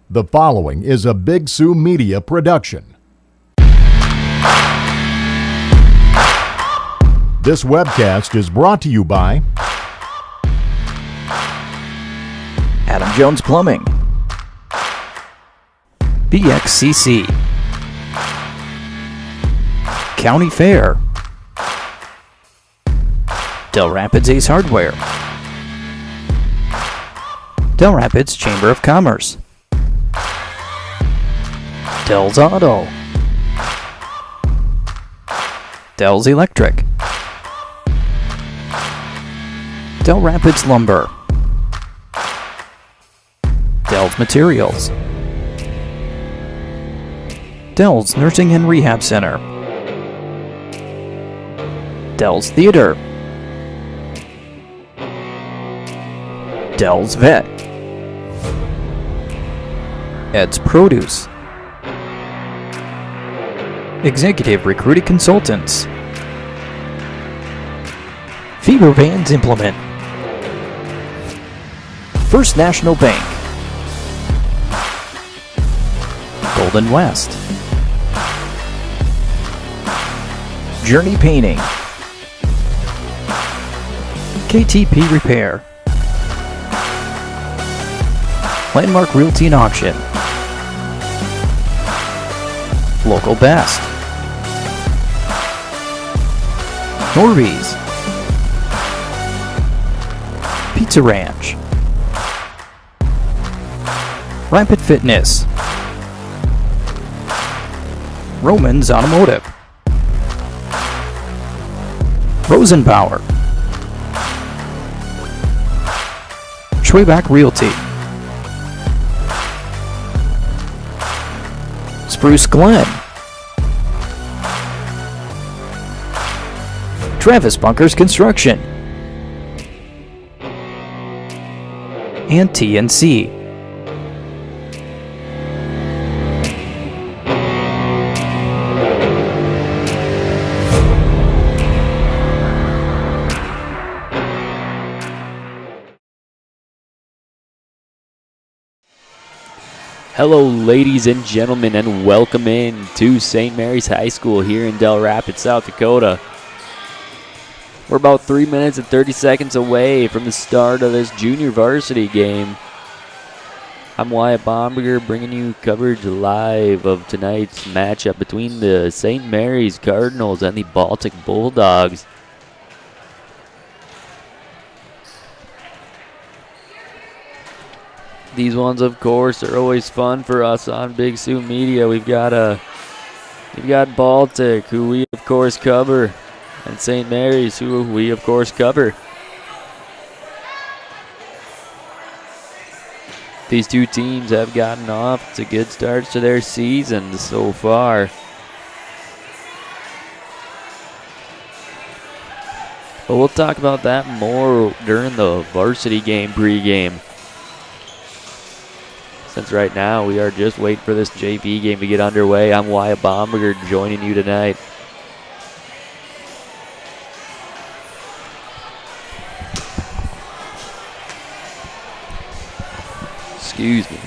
The following is a Big Sioux Media production. This webcast is brought to you by Adam Jones Plumbing, BXCC, County Fair, Del Rapids Ace Hardware, Del Rapids Chamber of Commerce, Dell's Auto, Dell's Electric, Del Rapids Lumber, Dell's Materials, Dell's Nursing and Rehab Center, Dell's Theater, Dell's Vet, Ed's Produce, Executive Recruiting Consultants, Fever Vans Implement, First National Bank, Golden West, Journey Painting, KTP Repair, Landmark Realty and Auction, Local Best, Norby's, Pizza Ranch, Rapid Fitness, Romans Automotive, Rosenbauer, Schwayback Realty, Spruce Glen, Travis Bunkers Construction, and TNC. Hello, ladies and gentlemen, and welcome in to St. Mary's High School here in Del Rapids, South Dakota. We're about 3 minutes and 30 seconds away from the start of this junior varsity game. I'm Wyatt Baumberger, bringing you coverage live of tonight's matchup between the St. Mary's Cardinals and the Baltic Bulldogs. These ones, of course, are always fun for us on Big Sioux Media. We've got Baltic, who we of course cover, and St. Mary's, who we of course cover. These two teams have gotten off to good starts to their seasons so far. But we'll talk about that more during the varsity game pregame. Since right now we are just waiting for this JV game to get underway. I'm Wyatt Baumberger joining you tonight. Excuse me.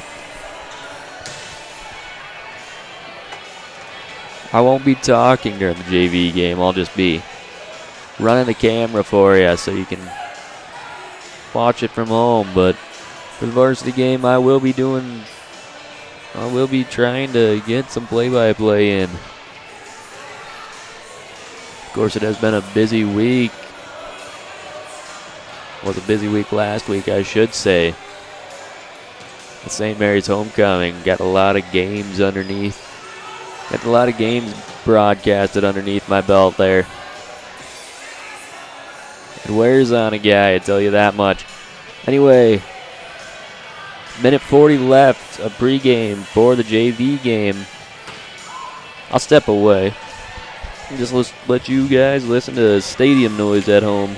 I won't be talking during the JV game. I'll just be running the camera for you so you can watch it from home. But for the varsity game, I will be trying to get some play-by-play in. Of course, it has been a busy week. Was a busy week last week, I should say. The St. Mary's homecoming got a lot of games broadcasted underneath my belt there. It wears on a guy, I tell you that much. Anyway, minute 40 left of pregame for the JV game. I'll step away and just let you guys listen to stadium noise at home.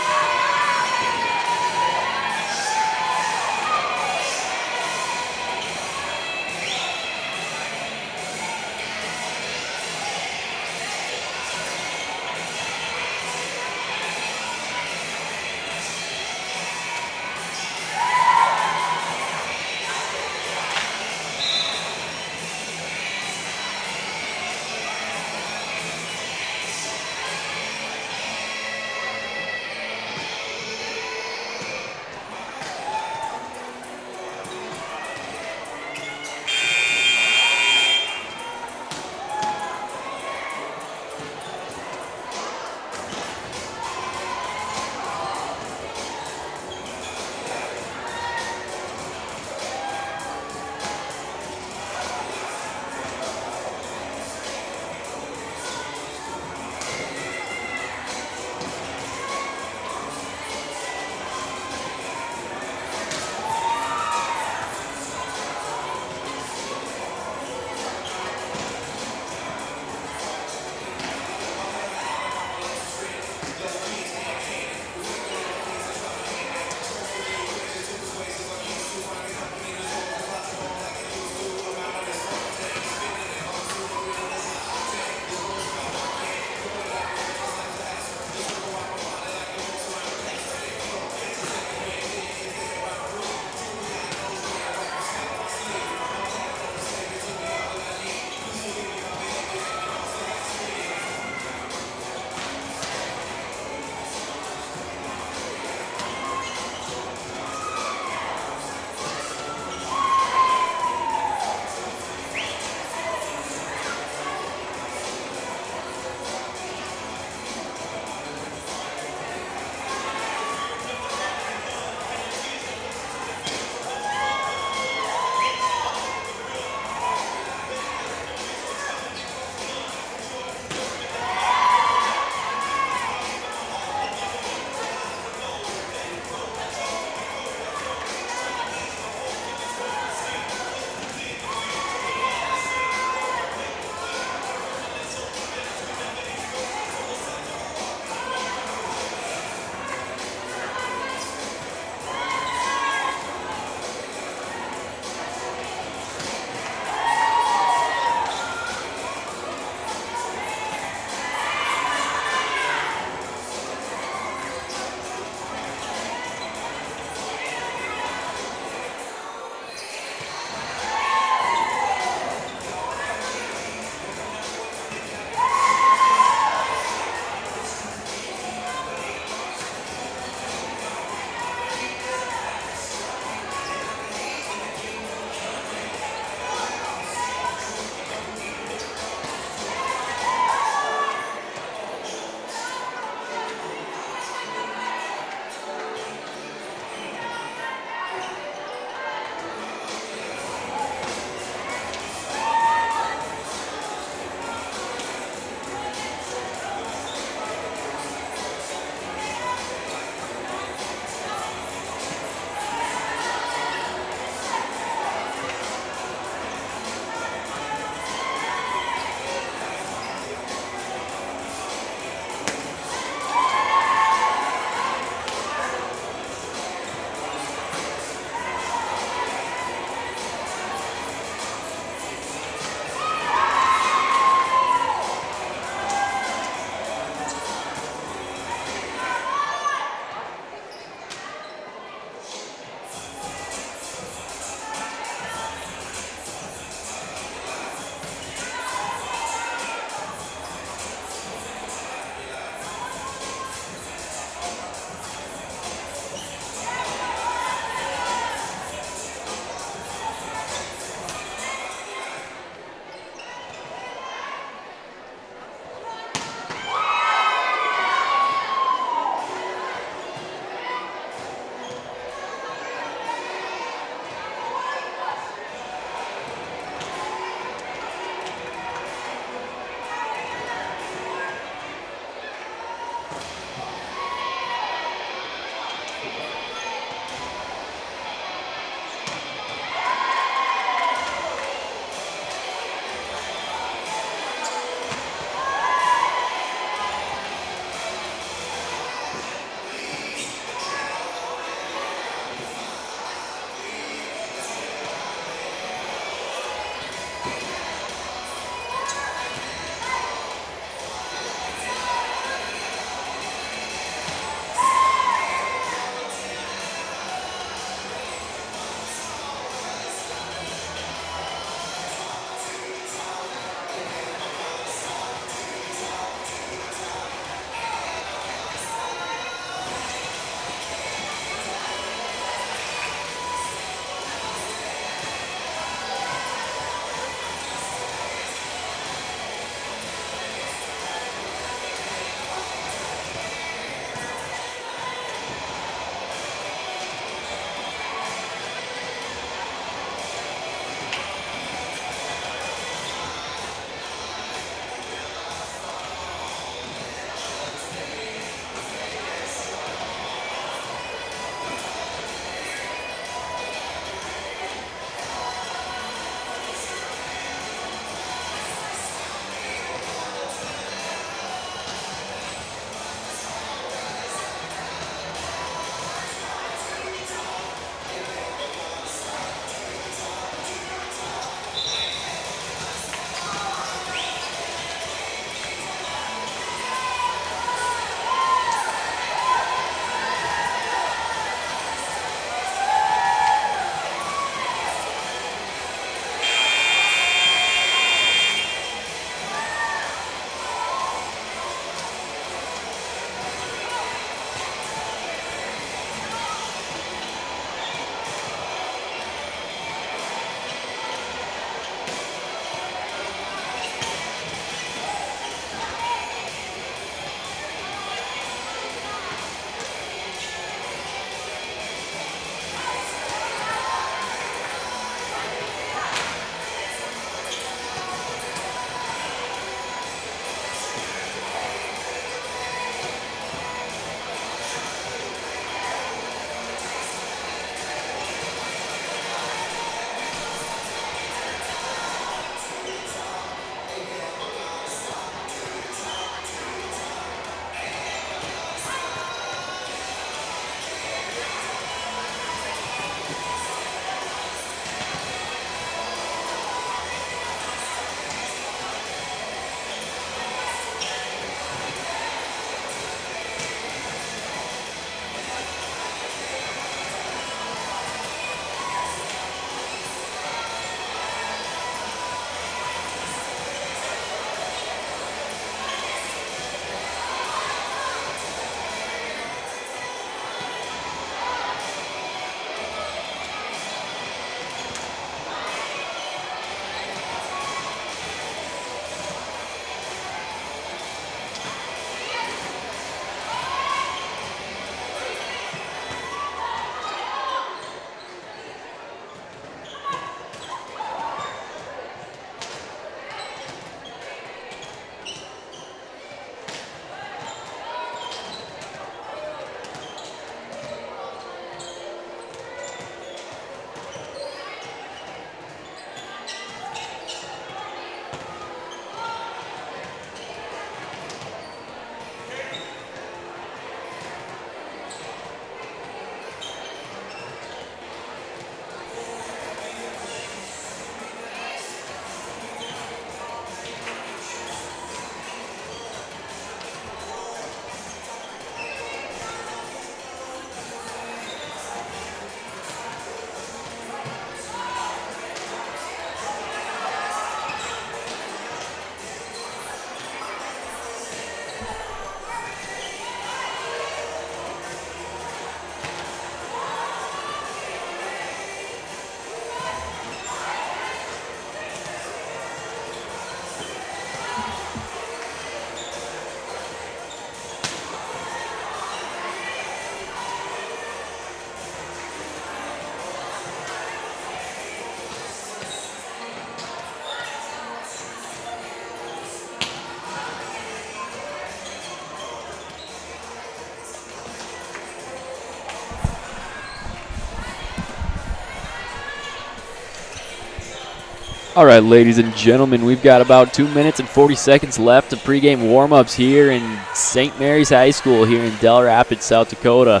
All right, ladies and gentlemen, we've got about 2 minutes and 40 seconds left of pregame warm-ups here in St. Mary's High School here in Dell Rapids, South Dakota,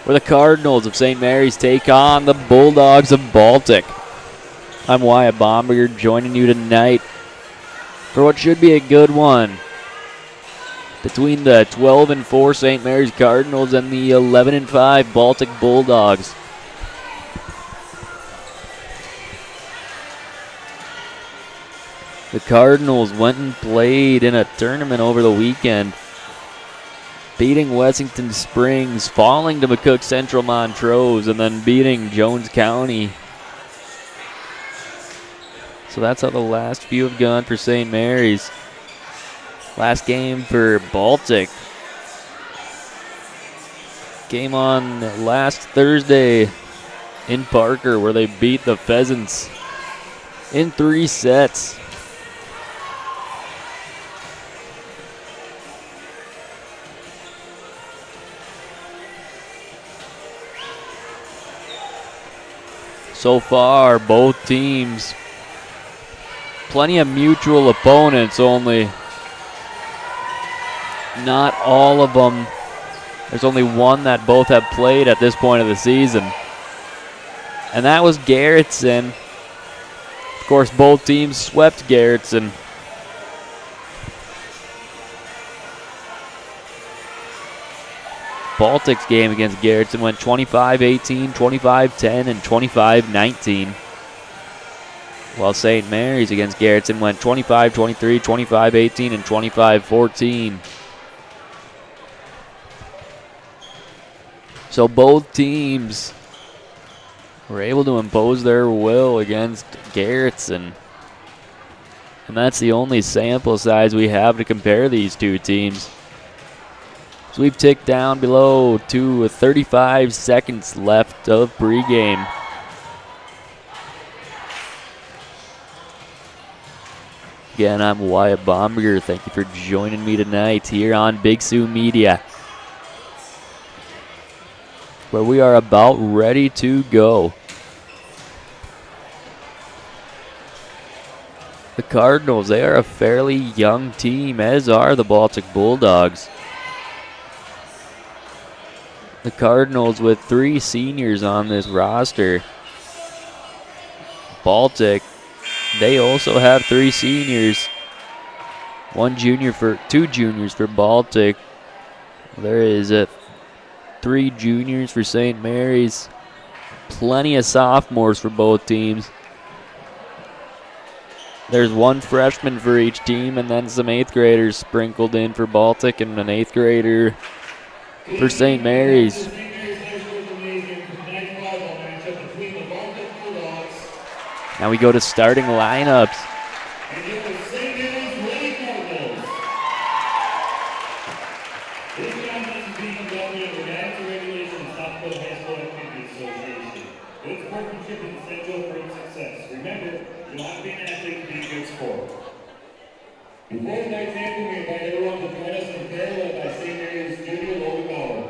where the Cardinals of St. Mary's take on the Bulldogs of Baltic. I'm Wyatt Baumberger, joining you tonight for what should be a good one between the 12-4 St. Mary's Cardinals and the 11-5 Baltic Bulldogs. The Cardinals went and played in a tournament over the weekend, beating Wessington Springs, falling to McCook Central Montrose, and then beating Jones County. So that's how the last few have gone for St. Mary's. Last game for Baltic. Game on last Thursday in Parker, where they beat the Pheasants in 3 sets. So far, both teams, plenty of mutual opponents, only not all of them. There's only one that both have played at this point of the season, and that was Garrettson. Of course, both teams swept Garrettson. Baltic's game against Garrettson went 25-18, 25-10, and 25-19. While St. Mary's against Garrettson went 25-23, 25-18, and 25-14. So both teams were able to impose their will against Garrettson. And that's the only sample size we have to compare these two teams. So we've ticked down below to 35 seconds left of pregame. Again, I'm Wyatt Baumberger. Thank you for joining me tonight here on Big Sioux Media, where we are about ready to go. The Cardinals, they are a fairly young team, as are the Baltic Bulldogs. The Cardinals with 3 seniors on this roster. Baltic, they also have 3 seniors. 2 juniors for Baltic. There is 3 juniors for St. Mary's. Plenty of sophomores for both teams. There's 1 freshman for each team, and then some 8th graders sprinkled in for Baltic and an 8th grader for St. Mary's. Now we go to starting lineups.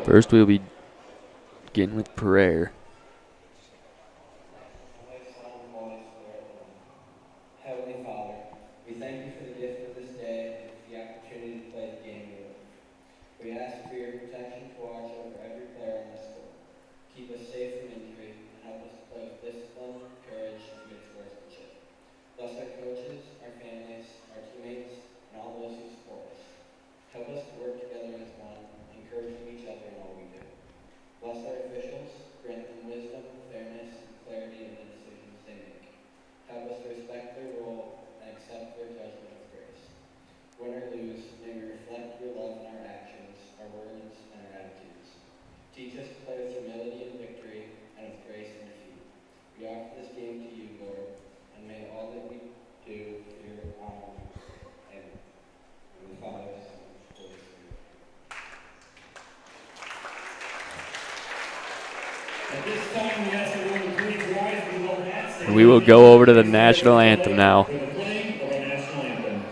First, we'll be beginning with prayer. Heavenly Father, we thank you for the gift of this day and for the opportunity to play the game you love. We ask for your protection to watch over every player on this court. Keep us safe from injury and help us to play with discipline, courage, and good sportsmanship. Bless our coaches, our families, our teammates, and all those who support us. Help us to work together as one, encouraging each other in all we do. Bless our officials, grant them wisdom, fairness, and clarity in the decisions they make. Help us to respect their role and accept their judgment with grace. Win or lose, may we reflect your love in our actions, our words, and our attitudes. Teach us to play with humility and victory, and with grace and defeat. We offer this game to you, Lord, and may all that we do for your honor. Amen. In the Father, Son, and Holy Spirit. At this time, we ask everyone to please rise and go past. And we will go over to the national anthem now. For the playing of our national anthem.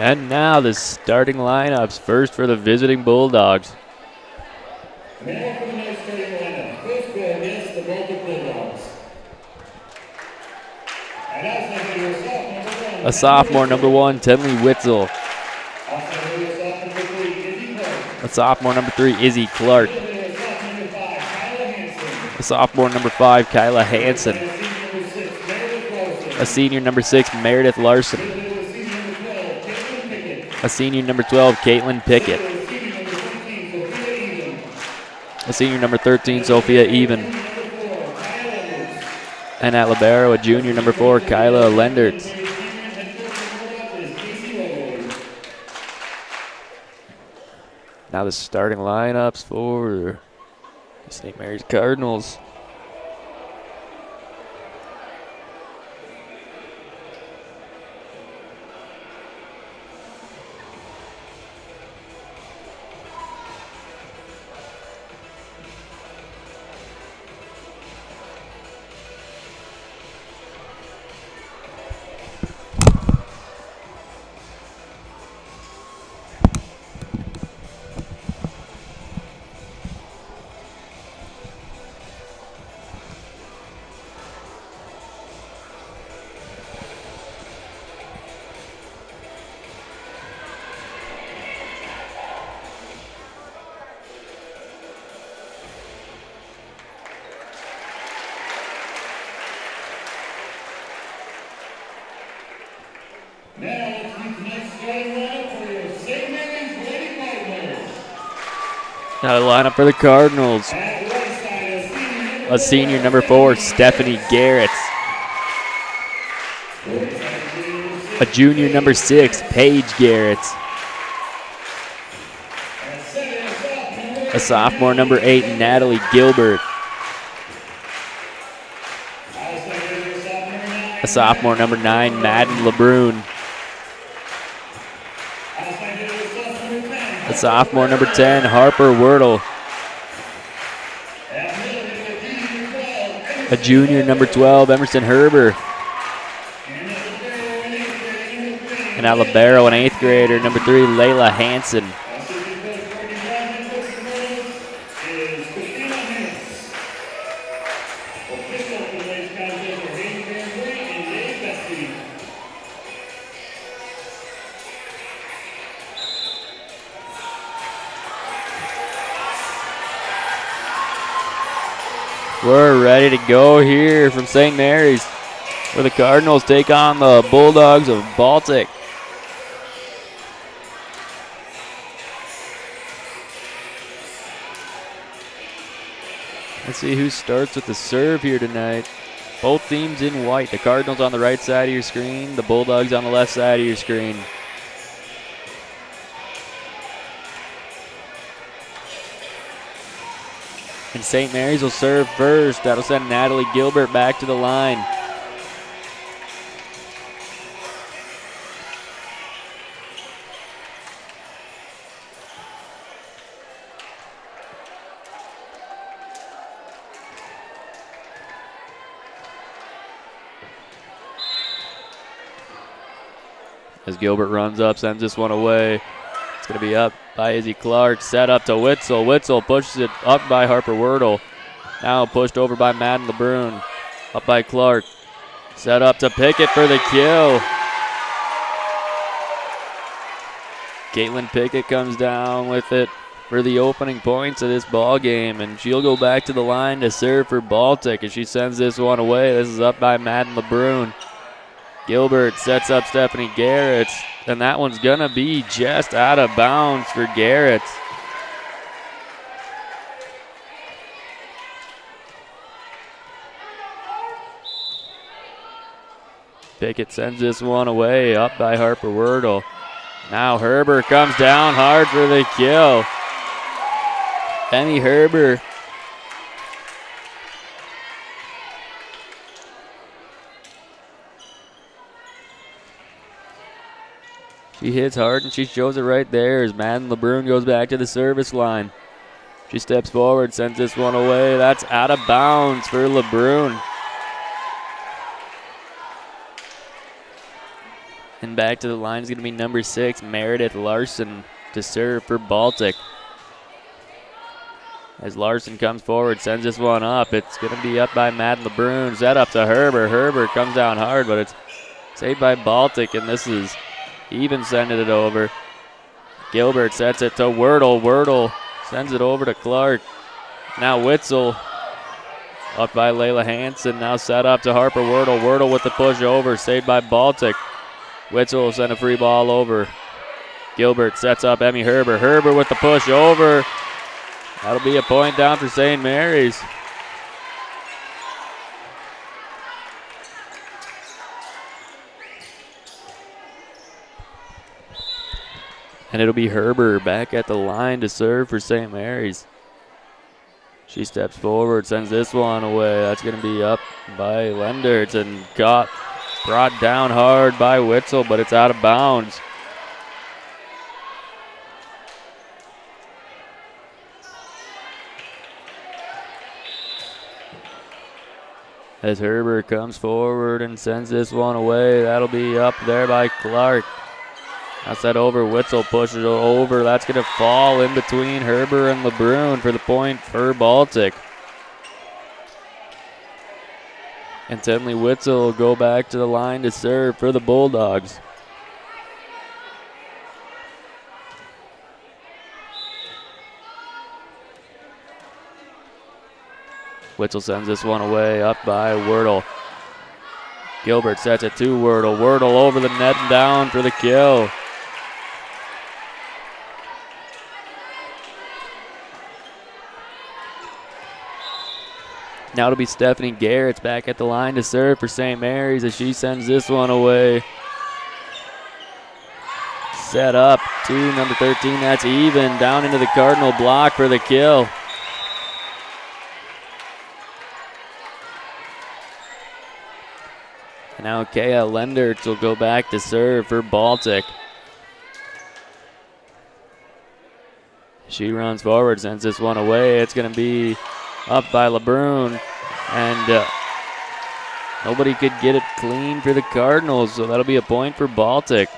And now the starting lineups. First for the visiting Bulldogs. Now for the next starting lineup. First go against the Baltic Bulldogs. And outside hitter, sophomore number 1. A sophomore, number 1, Tenley Witzel. Outside hitter, sophomore number 3, Izzy Clark. A sophomore, number 3, Izzy Clark. Middle hitter, sophomore number 5, Kyla Hansen. A sophomore, number 5, Kyla Hansen. And A senior, number 6, Meredith Larson. senior number 12, Caitlin Pickett. A senior, number 12, Caitlin Pickett. Senior number 13, Sophia Even. A senior, number 13, Sophia Even. Number 4, Kyle Edwards. And at libero, a junior, number 4, Kyla Lendertz. Now the starting lineups for St. Mary's Cardinals. Now let's meet tonight's starting lineup for your St. Mary's Lady Cardinals. Now the lineup for the Cardinals. At right side, A senior, number 4, Stephanie Garrett. A junior, number 6, Paige Garrett. A sophomore, number 8, Natalie Gilbert. A sophomore, number 9, Madden LeBrun. A sophomore, number 10, Harper Wordle. A junior, number 12, Emerson Herber. And at libero, an 8th grader, number 3, Layla Hansen. We're ready to go here from St. Mary's, where the Cardinals take on the Bulldogs of Baltic. Let's see who starts with the serve here tonight. Both teams in white. The Cardinals on the right side of your screen, the Bulldogs on the left side of your screen. And St. Mary's will serve first. That'll send Natalie Gilbert back to the line. As Gilbert runs up, sends this one away. It's going to be up by Izzy Clark. Set up to Witzel. Witzel pushes it up by Harper Wordle. Now pushed over by Madden LeBrun. Up by Clark. Set up to Pickett for the kill. Caitlin Pickett comes down with it for the opening points of this ball game, and she'll go back to the line to serve for Baltic as she sends this one away. This is up by Madden LeBrun. Gilbert sets up Stephanie Garrett, and that one's going to be just out of bounds for Garrett. Pickett sends this one away, up by Harper Wordle. Now Herber comes down hard for the kill. Emmy Herber. She hits hard and she shows it right there as Madden LeBrun goes back to the service line. She steps forward, sends this one away. That's out of bounds for LeBrun. And back to the line is going to be number 6, Meredith Larson, to serve for Baltic. As Larson comes forward, sends this one up. It's going to be up by Matt LeBrun. Set up to Herbert. Herbert comes down hard, but it's saved by Baltic, and this is even sending it over. Gilbert sets it to Wordle. Wordle sends it over to Clark. Now Witzel up by Layla Hansen. Now set up to Harper Wordle. Wordle with the push over, saved by Baltic. Witzel will send a free ball over. Gilbert sets up Emmy Herbert. Herbert with the push over. That'll be a point down for St. Mary's. And it'll be Herbert back at the line to serve for St. Mary's. She steps forward, sends this one away. That's going to be up by Lendertz and brought down hard by Witzel, but it's out of bounds. As Herbert comes forward and sends this one away, that'll be up there by Clark. That's that over. Witzel pushes it over. That's going to fall in between Herbert and LeBrun for the point for Baltic. And Tenley Witzel will go back to the line to serve for the Bulldogs. Witzel sends this one away, up by Wordle. Gilbert sets it to Wordle. Wordle over the net and down for the kill. Now it'll be Stephanie Garrett's back at the line to serve for St. Mary's as she sends this one away. Set up to number 13, that's even, down into the Cardinal block for the kill. And now Kaya Lendertz will go back to serve for Baltic. She runs forward, sends this one away. It's going to be up by LeBrun, and nobody could get it clean for the Cardinals, so that'll be a point for Baltic.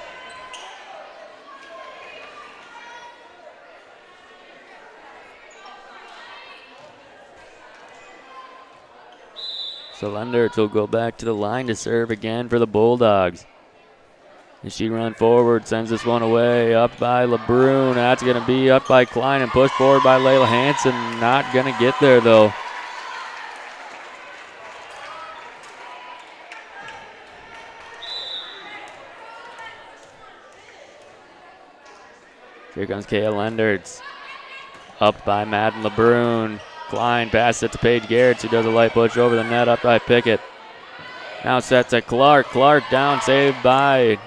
So Lendertz will go back to the line to serve again for the Bulldogs. As she runs forward, sends this one away, up by LeBrun. That's going to be up by Klein and pushed forward by Layla Hansen. Not going to get there, though. Here comes Kaya Lendertz. Up by Madden LeBrun. Klein passes it to Paige Garrett. She does a light push over the net, up by Pickett. Now set to Clark. Clark down, saved by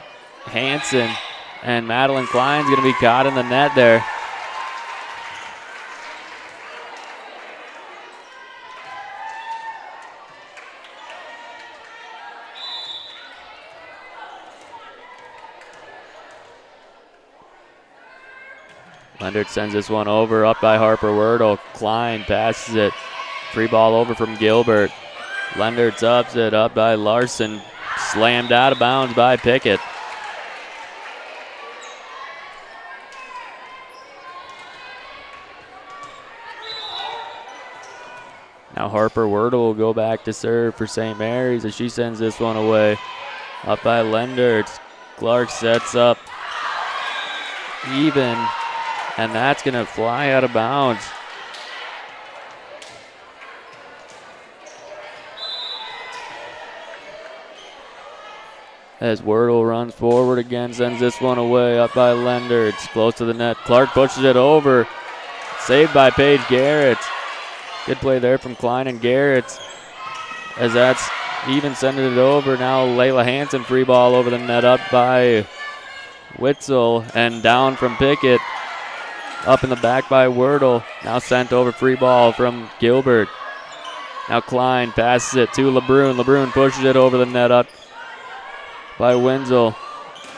Hansen, and Madeline Klein's going to be caught in the net there. Lendertz sends this one over, up by Harper Wordle. Klein passes it. Free ball over from Gilbert. Lendertz ups it, up by Larson. Slammed out of bounds by Pickett. Now Harper Wordle will go back to serve for St. Mary's as she sends this one away. Up by Lendertz. Clark sets up even, and that's going to fly out of bounds. As Wordle runs forward again, sends this one away, up by Lendertz. Close to the net. Clark pushes it over. Saved by Paige Garrett. Good play there from Klein and Garrett. As that's even sending it over. Now Layla Hansen free ball over the net, up by Witzel and down from Pickett. Up in the back by Wordle. Now sent over free ball from Gilbert. Now Klein passes it to LeBrun. LeBrun pushes it over the net, up by Wenzel.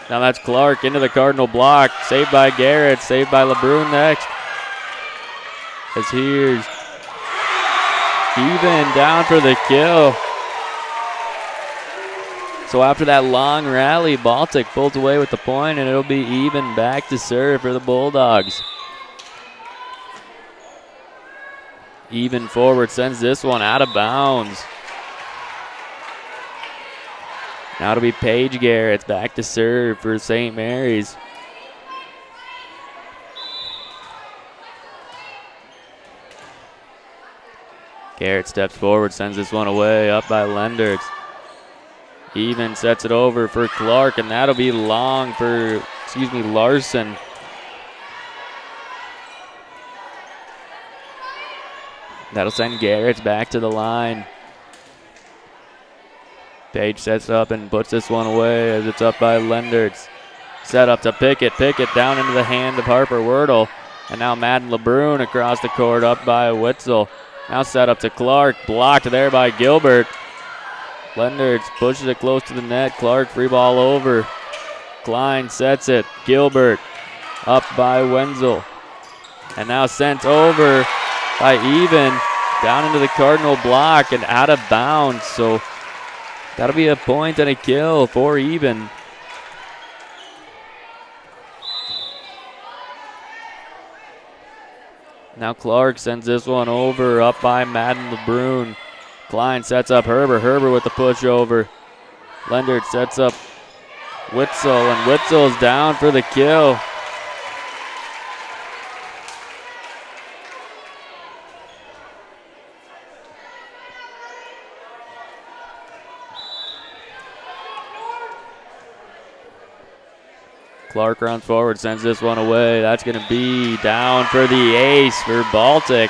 Now that's Clark into the Cardinal block. Saved by Garrett. Saved by LeBrun next. As here's even down for the kill. So after that long rally, Baltic pulls away with the point, and it'll be even back to serve for the Bulldogs. Even forward, sends this one out of bounds. Now it'll be Paige Garrett's back to serve for St. Mary's. Garrett steps forward, sends this one away, up by Lendertz. Even sets it over for Clark, and that'll be long for, Larson. That'll send Garrett's back to the line. Page sets up and puts this one away as it's up by Lendertz. Set up to Pickett. Pickett down into the hand of Harper Wordle. And now Madden LeBrun across the court up by Witzel. Now set up to Clark. Blocked there by Gilbert. Lendertz pushes it close to the net. Clark free ball over. Klein sets it. Gilbert up by Wenzel. And now sent over by Even. Down into the Cardinal block and out of bounds. So that'll be a point and a kill for Even. Now Clark sends this one over up by Madden LeBrun. Klein sets up Herber. Herber with the push over. Lendertz sets up Witzel, and Witzel's down for the kill. Clark runs forward, sends this one away. That's going to be down for the ace for Baltic.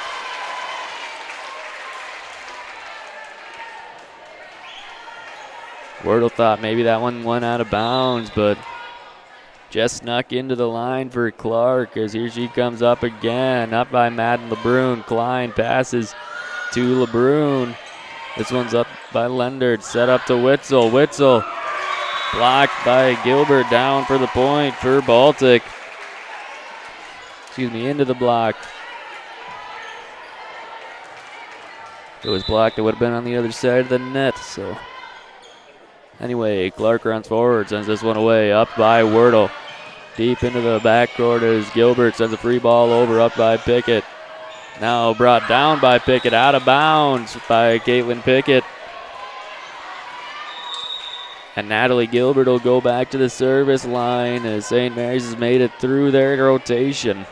Wordle thought maybe that one went out of bounds, but just snuck into the line for Clark as here she comes up again. Up by Madden LeBrun. Klein passes to LeBrun. This one's up by Lendertz. Set up to Witzel. Witzel blocked by Gilbert, down for the point for Baltic. Into the block. If it was blocked, it would have been on the other side of the net. So anyway, Clark runs forward, sends this one away, up by Wordle. Deep into the backcourt as Gilbert sends a free ball over, up by Pickett. Now brought down by Pickett, out of bounds by Caitlin Pickett. And Natalie Gilbert will go back to the service line as St. Mary's has made it through their rotation.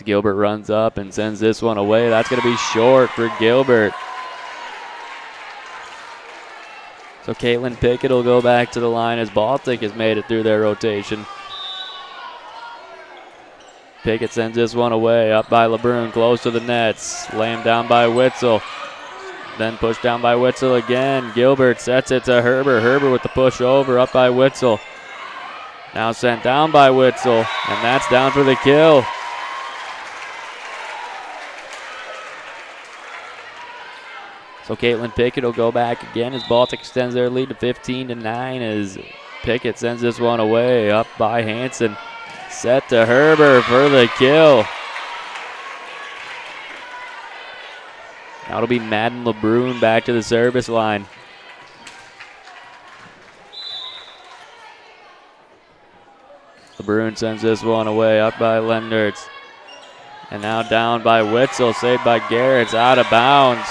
Gilbert runs up and sends this one away. That's going to be short for Gilbert. So Caitlin Pickett will go back to the line as Baltic has made it through their rotation. Pickett sends this one away, up by LeBrun, close to the net. Slammed down by Witzel. Then pushed down by Witzel again. Gilbert sets it to Herber. Herber with the push over, up by Witzel. Now sent down by Witzel, and that's down for the kill. So Caitlin Pickett will go back again as Baltic extends their lead to 15-9 as Pickett sends this one away, up by Hansen. Set to Herber for the kill. Now it'll be Madden LeBrun back to the service line. LeBrun sends this one away, up by Lendertz. And now down by Witzel, saved by Garrett. It's out of bounds.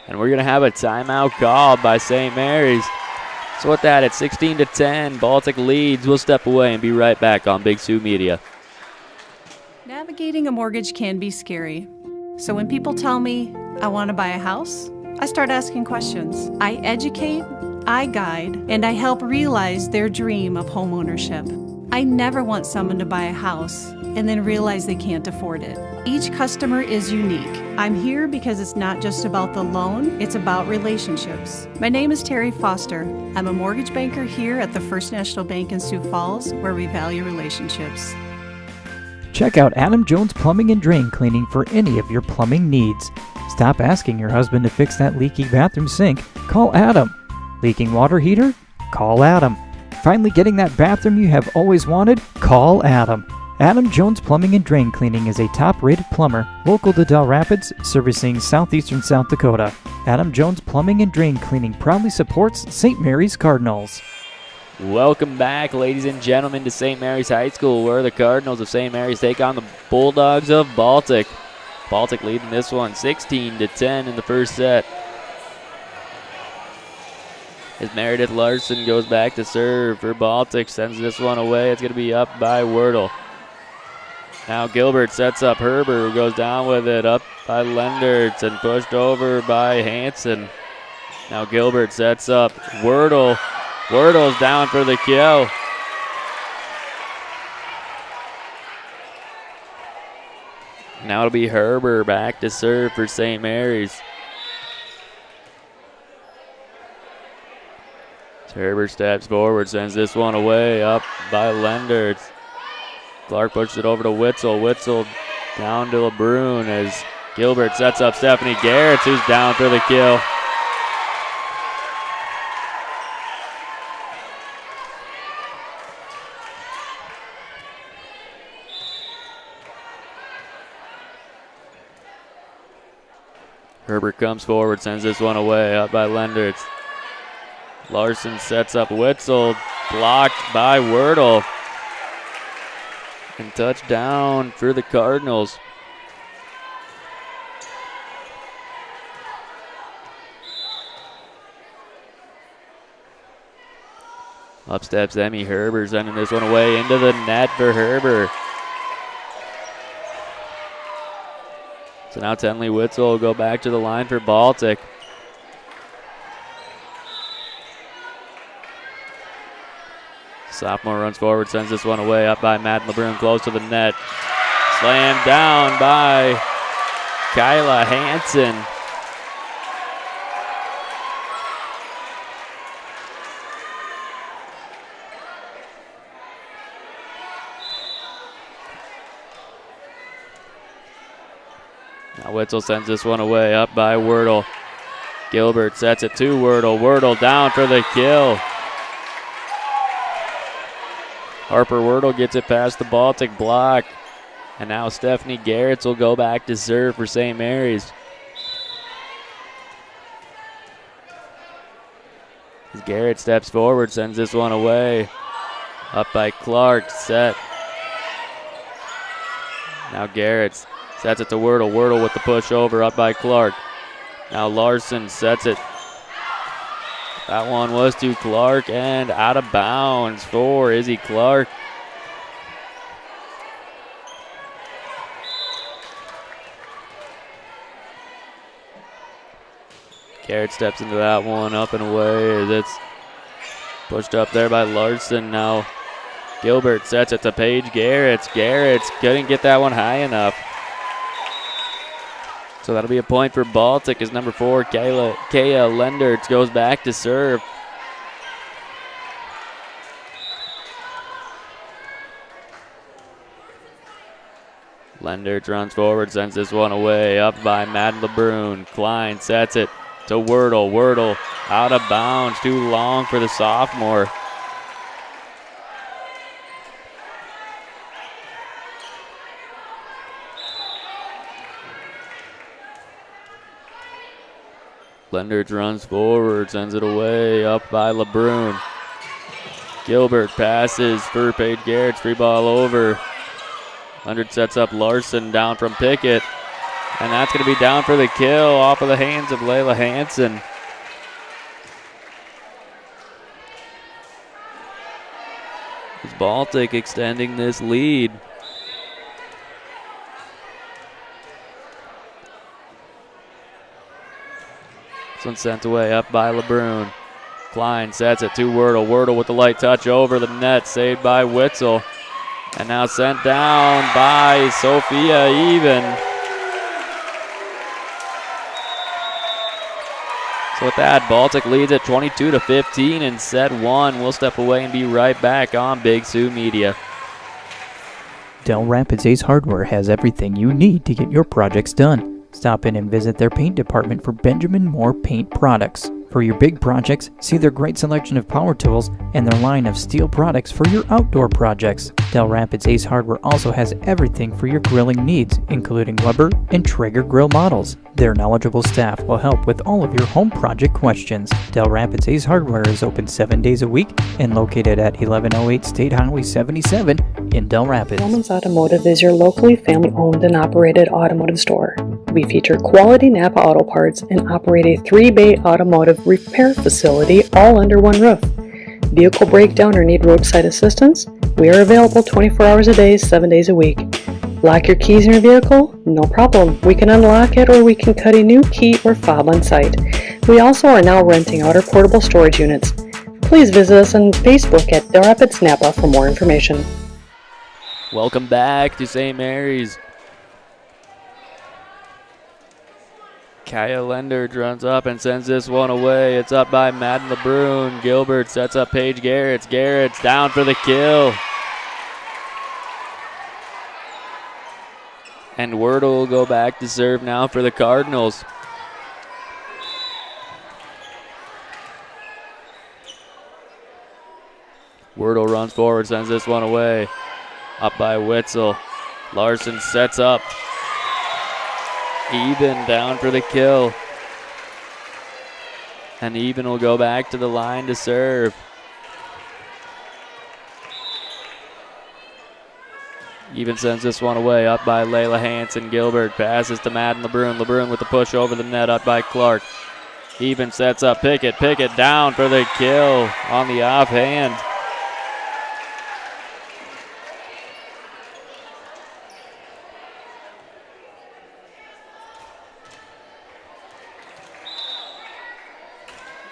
And we're going to have a timeout called by St. Mary's. So with that, at 16-10, Baltic leads. We'll step away and be right back on Big Sioux Media. Navigating a mortgage can be scary. So when people tell me I want to buy a house, I start asking questions. I educate, I guide, and I help realize their dream of homeownership. I never want someone to buy a house and then realize they can't afford it. Each customer is unique. I'm here because it's not just about the loan, it's about relationships. My name is Terry Foster. I'm a mortgage banker here at the First National Bank in Sioux Falls, where we value relationships. Check out Adam Jones Plumbing and Drain Cleaning for any of your plumbing needs. Stop asking your husband to fix that leaky bathroom sink. Call Adam. Leaking water heater? Call Adam. Finally getting that bathroom you have always wanted? Call Adam. Adam Jones Plumbing and Drain Cleaning is a top-rated plumber, local to Dell Rapids, servicing southeastern South Dakota. Adam Jones Plumbing and Drain Cleaning proudly supports St. Mary's Cardinals. Welcome back, ladies and gentlemen, to St. Mary's High School, where the Cardinals of St. Mary's take on the Bulldogs of Baltic. Baltic leading this one 16-10 in the first set. As Meredith Larson goes back to serve for Baltic, sends this one away. It's going to be up by Wordle. Now Gilbert sets up Herber, who goes down with it, up by Lendertz and pushed over by Hansen. Now Gilbert sets up Wordle. Wordle's down for the kill. Now it'll be Herber back to serve for St. Mary's. Herber steps forward, sends this one away, up by Lendertz. Clark pushes it over to Witzel. Witzel down to LeBrun as Gilbert sets up Stephanie Garrett, who's down for the kill. Herbert comes forward, sends this one away, up by Lendertz. Larson sets up Witzel, blocked by Wordle. And touchdown for the Cardinals. Up steps Emmy Herber, sending this one away into the net for Herber. So now Tenley Witzel will go back to the line for Baltic. Sophomore runs forward, sends this one away, up by Matt LeBrun, close to the net. Slammed down by Kyla Hansen. Now Witzel sends this one away, up by Wordle. Gilbert sets it to Wordle. Wordle down for the kill. Harper Wordle gets it past the Baltic block. And now Stephanie Garrett will go back to serve for St. Mary's. As Garrett steps forward, sends this one away. Up by Clark, set. Now Garrett sets it to Wordle. Wordle with the push over, up by Clark. Now Larson sets it. That one was to Clark and out of bounds for Izzy Clark. Garrett steps into that one, up and away as it's pushed up there by Larson. Now Gilbert sets it to Paige Garrett. Garrett couldn't get that one high enough. So that'll be a point for Baltic as number 4, Kaya Lendertz, goes back to serve. Lendertz runs forward, sends this one away, up by Madden LeBrun. Klein sets it to Wordle. Wordle out of bounds, too long for the sophomore. Lendertz runs forward, sends it away, up by LeBrun. Gilbert passes for Paige Garrett, free ball over. Lendertz sets up Larson down from Pickett. And that's going to be down for the kill off of the hands of Layla Hansen. Is Baltic extending this lead. This one's sent away, up by LeBrun. Klein sets it to Wordle. Wordle with the light touch over the net, saved by Witzel. And now sent down by Sophia Even. So with that, Baltic leads at 22-15 in set 1. We'll step away and be right back on Big Sioux Media. Dell Rapids Ace Hardware has everything you need to get your projects done. Stop in and visit their paint department for Benjamin Moore paint products. For your big projects, see their great selection of power tools and their line of steel products for your outdoor projects. Del Rapids Ace Hardware also has everything for your grilling needs, including Weber and Traeger grill models. Their knowledgeable staff will help with all of your home project questions. Del Rapids Ace Hardware is open 7 days a week and located at 1108 State Highway 77 in Del Rapids. Hellman's Automotive is your locally family-owned and operated automotive store. We feature quality Napa auto parts and operate a 3-bay automotive repair facility all under one roof. Vehicle breakdown or need roadside assistance? We are available 24 hours a day, 7 days a week. Lock your keys in your vehicle? No problem. We can unlock it or we can cut a new key or fob on site. We also are now renting out our portable storage units. Please visit us on Facebook at Del Rapids Napa for more information. Welcome back to St. Mary's. Kaya Lendert runs up and sends this one away. It's up by Madden LeBrun. Gilbert sets up Paige Garrett's. Garrett's down for the kill. And Wordle will go back to serve now for the Cardinals. Wordle runs forward, sends this one away. Up by Witzel. Larson sets up. Eben down for the kill. And Eben will go back to the line to serve. Eben sends this one away, up by Layla Hanson. Gilbert passes to Madden LeBrun. LeBrun with the push over the net, up by Clark. Eben sets up Pickett. Pickett down for the kill on the offhand.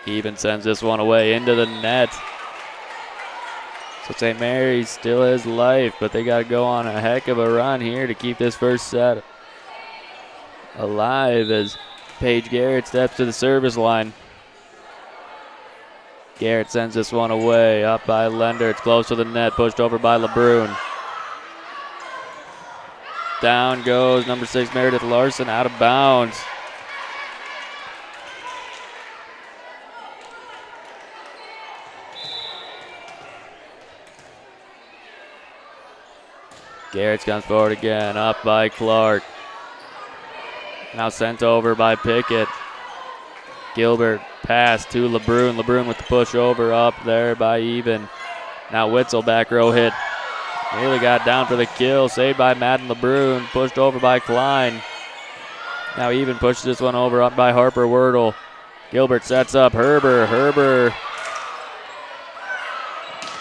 Eben sends this one away into the net. So St. Mary's still has life, but they got to go on a heck of a run here to keep this first set alive as Paige Garrett steps to the service line. Garrett sends this one away, up by Lender. It's close to the net, pushed over by LeBrun. Down goes number 6, Meredith Larson, out of bounds. Garrett's comes forward again, up by Clark. Now sent over by Pickett. Gilbert pass to LeBrun. LeBrun with the push over, up there by Even. Now Witzel back row hit. Nearly got down for the kill, saved by Madden LeBrun, pushed over by Klein. Now Even pushes this one over, up by Harper Wordle. Gilbert sets up Herber.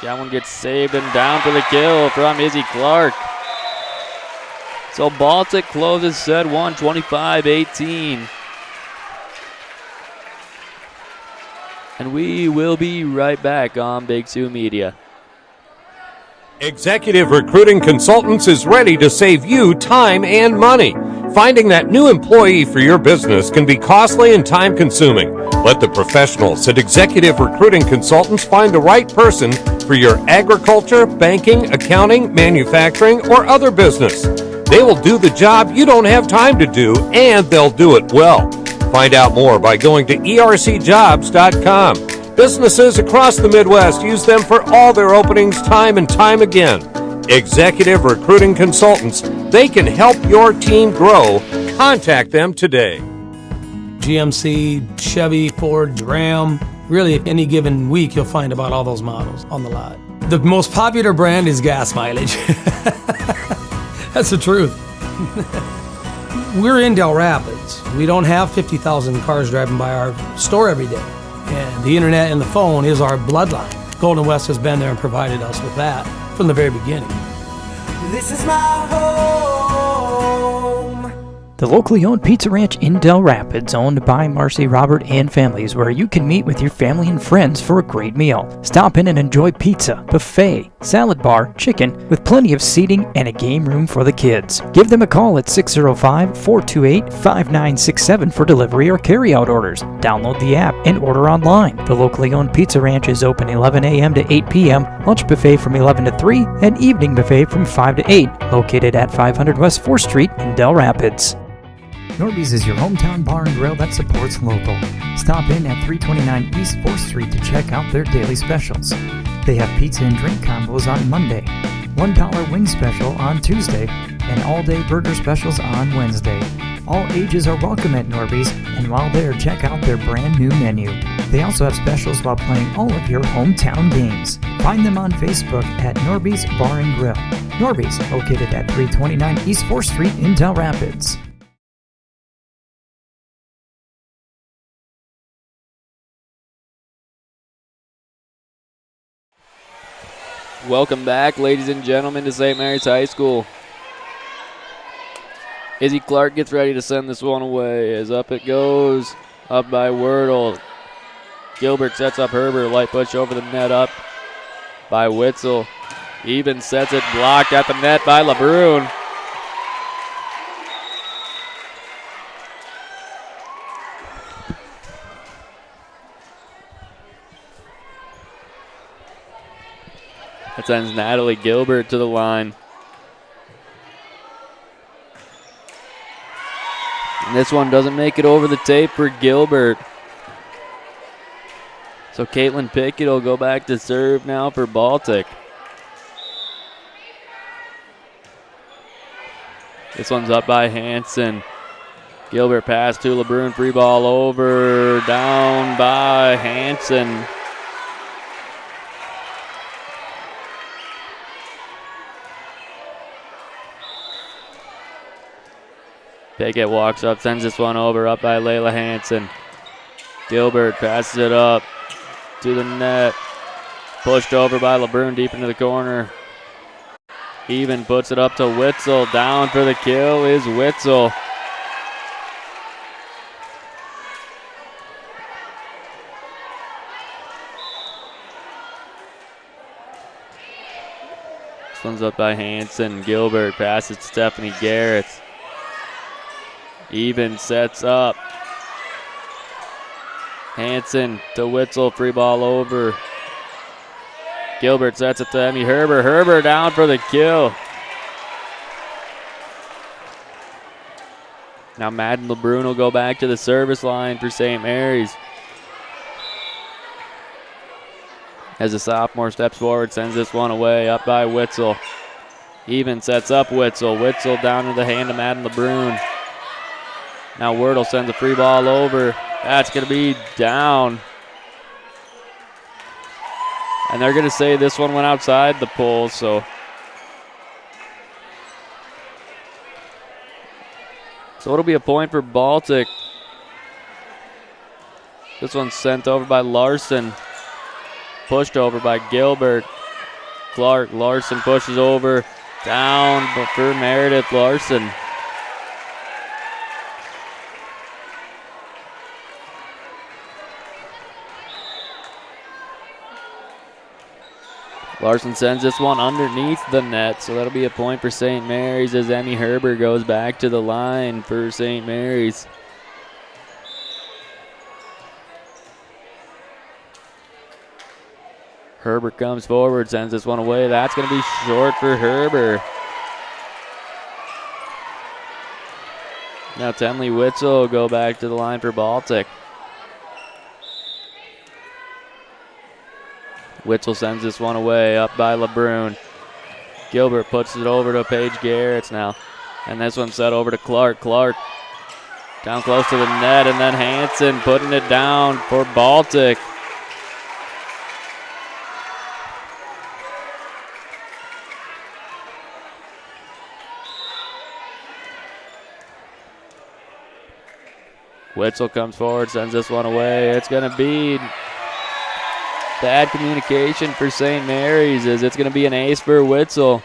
That one gets saved and down for the kill from Izzy Clark. So Baltic closes set 1, 25-18. And we will be right back on Big Sioux Media. Executive Recruiting Consultants is ready to save you time and money. Finding that new employee for your business can be costly and time-consuming. Let the professionals at Executive Recruiting Consultants find the right person for your agriculture, banking, accounting, manufacturing, or other business. They will do the job you don't have time to do, and they'll do it well. Find out more by going to ercjobs.com. Businesses across the Midwest use them for all their openings time and time again. Executive Recruiting Consultants. They can help your team grow. Contact them today. GMC, Chevy, Ford, Ram. Really, any given week, you'll find about all those models on the lot. The most popular brand is gas mileage. That's the truth. We're in Del Rapids. We don't have 50,000 cars driving by our store every day. And the internet and the phone is our bloodline. Golden West has been there and provided us with that from the very beginning. This is my home. The locally owned Pizza Ranch in Del Rapids, owned by Marcy, Robert, and families, where you can meet with your family and friends for a great meal. Stop in and enjoy pizza, buffet, salad bar, chicken, with plenty of seating and a game room for the kids. Give them a call at 605-428-5967 for delivery or carry-out orders. Download the app and order online. The locally owned Pizza Ranch is open 11 a.m. to 8 p.m., lunch buffet from 11 to 3, and evening buffet from 5 to 8, located at 500 West 4th Street in Del Rapids. Norby's is your hometown bar and grill that supports local. Stop in at 329 East 4th Street to check out their daily specials. They have pizza and drink combos on Monday, $1 wing special on Tuesday, and all-day burger specials on Wednesday. All ages are welcome at Norby's, and while there, check out their brand new menu. They also have specials while playing all of your hometown games. Find them on Facebook at Norby's Bar and Grill. Norby's, located at 329 East 4th Street in Del Rapids. Welcome back, ladies and gentlemen, to St. Mary's High School. Izzy Clark gets ready to send this one away as up it goes, up by Wordle. Gilbert sets up Herbert, light push over the net, up by Witzel. Even sets it, blocked at the net by LeBrun. That sends Natalie Gilbert to the line. And this one doesn't make it over the tape for Gilbert. So Caitlin Pickett will go back to serve now for Baltic. This one's up by Hanson. Gilbert pass to LeBrun, free ball over, down by Hanson. Pickett walks up, sends this one over, up by Layla Hanson. Gilbert passes it up to the net. Pushed over by LeBrun deep into the corner. Even puts it up to Witzel. Down for the kill is Witzel. This one's up by Hanson. Gilbert passes to Stephanie Garrett. Even sets up. Hanson to Witzel, free ball over. Gilbert sets it to Emmy Herber. Herber down for the kill. Now Madden LeBrun will go back to the service line for St. Mary's. As a sophomore steps forward, sends this one away, up by Witzel. Even sets up Witzel. Witzel down to the hand of Madden LeBrun. Now Wordle sends a free ball over. That's going to be down. And they're going to say this one went outside the pole, so it'll be a point for Baltic. This one's sent over by Larson. Pushed over by Gilbert. Clark, Larson pushes over. Down for Meredith Larson. Larson sends this one underneath the net, so that'll be a point for St. Mary's as Emmy Herber goes back to the line for St. Mary's. Herber comes forward, sends this one away. That's going to be short for Herber. Now Tenley Witzel will go back to the line for Baltic. Witzel sends this one away, up by LeBrun. Gilbert puts it over to Paige Garrett now. And this one's set over to Clark. Clark down close to the net, and then Hanson putting it down for Baltic. Witzel comes forward, sends this one away. It's going to be bad communication for St. Mary's as it's going to be an ace for Witzel.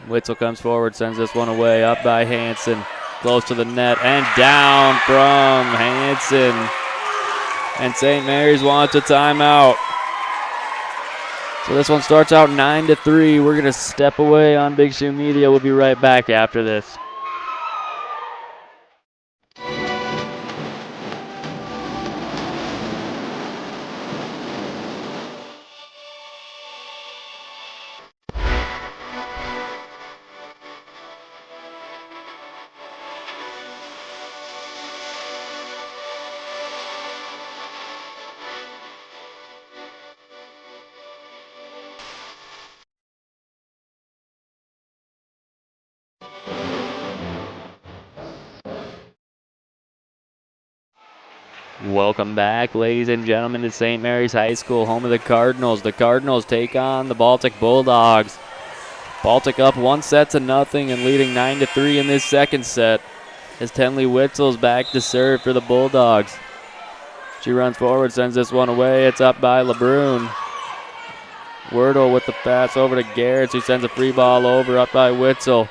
Witzel comes forward, sends this one away, up by Hanson. Close to the net and down from Hanson. And St. Mary's wants a timeout. So this one starts out 9-3. We're going to step away on Big Shoe Media. We'll be right back after this. Welcome back, ladies and gentlemen, to St. Mary's High School, home of the Cardinals. The Cardinals take on the Baltic Bulldogs. Baltic up 1-0 and leading 9-3 in this second set as Tenley Witzel's back to serve for the Bulldogs. She runs forward, sends this one away. It's up by LeBrun. Wordle with the pass over to Garrett, who sends a free ball over, up by Witzel.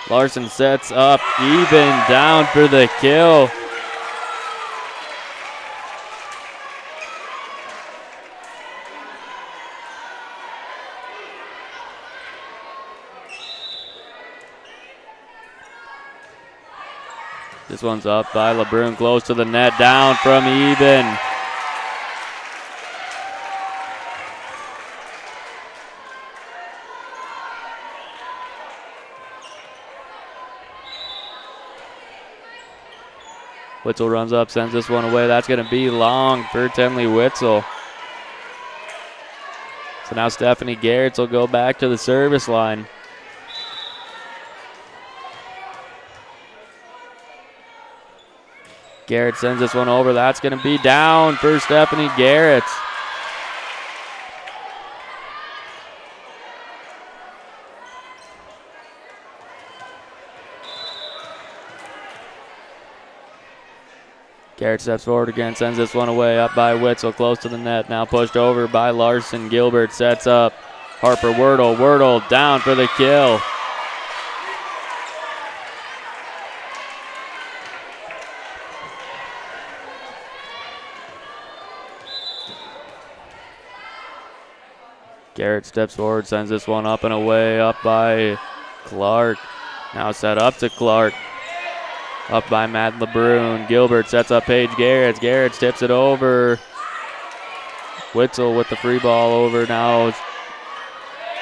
Larson sets up, even, down for the kill. This one's up by LeBrun, close to the net, down from even. Witzel runs up, sends this one away. That's going to be long for Tenley Witzel. So now Stephanie Garrett will go back to the service line. Garrett sends this one over. That's going to be down for Stephanie Garrett. Garrett steps forward again, sends this one away, up by Witzel, close to the net. Now pushed over by Larson. Gilbert sets up. Harper Wordle down for the kill. Garrett steps forward, sends this one up and away, up by Clark. Now set up to Clark. Up by Matt LeBrun. Gilbert sets up Paige Garrett. Garrett tips it over. Witzel with the free ball over now.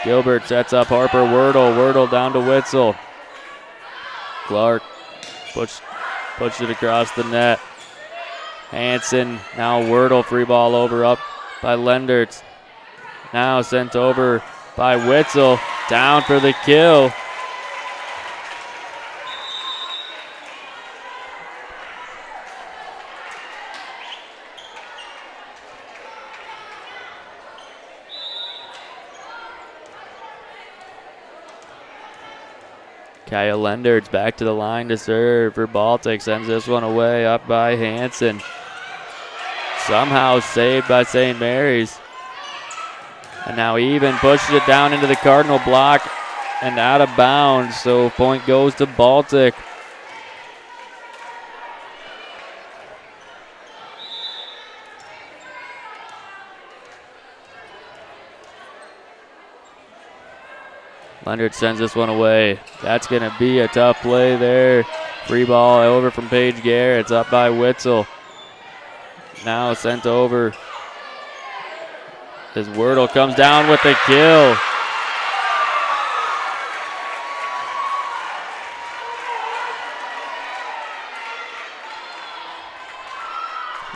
Gilbert sets up Harper Wordle. Wordle down to Witzel. Clark pushed it across the net. Hanson, now Wordle, free ball over, up by Lendertz. Now sent over by Witzel, down for the kill. Kaya Lendertz back to the line to serve for Baltic, sends this one away, up by Hanson. Somehow saved by St. Mary's. And now even pushes it down into the Cardinal block and out of bounds. So point goes to Baltic. Leonard sends this one away. That's going to be a tough play there. Free ball over from Paige Garrett. It's up by Witzel. Now sent over. As Wordle comes down with the kill.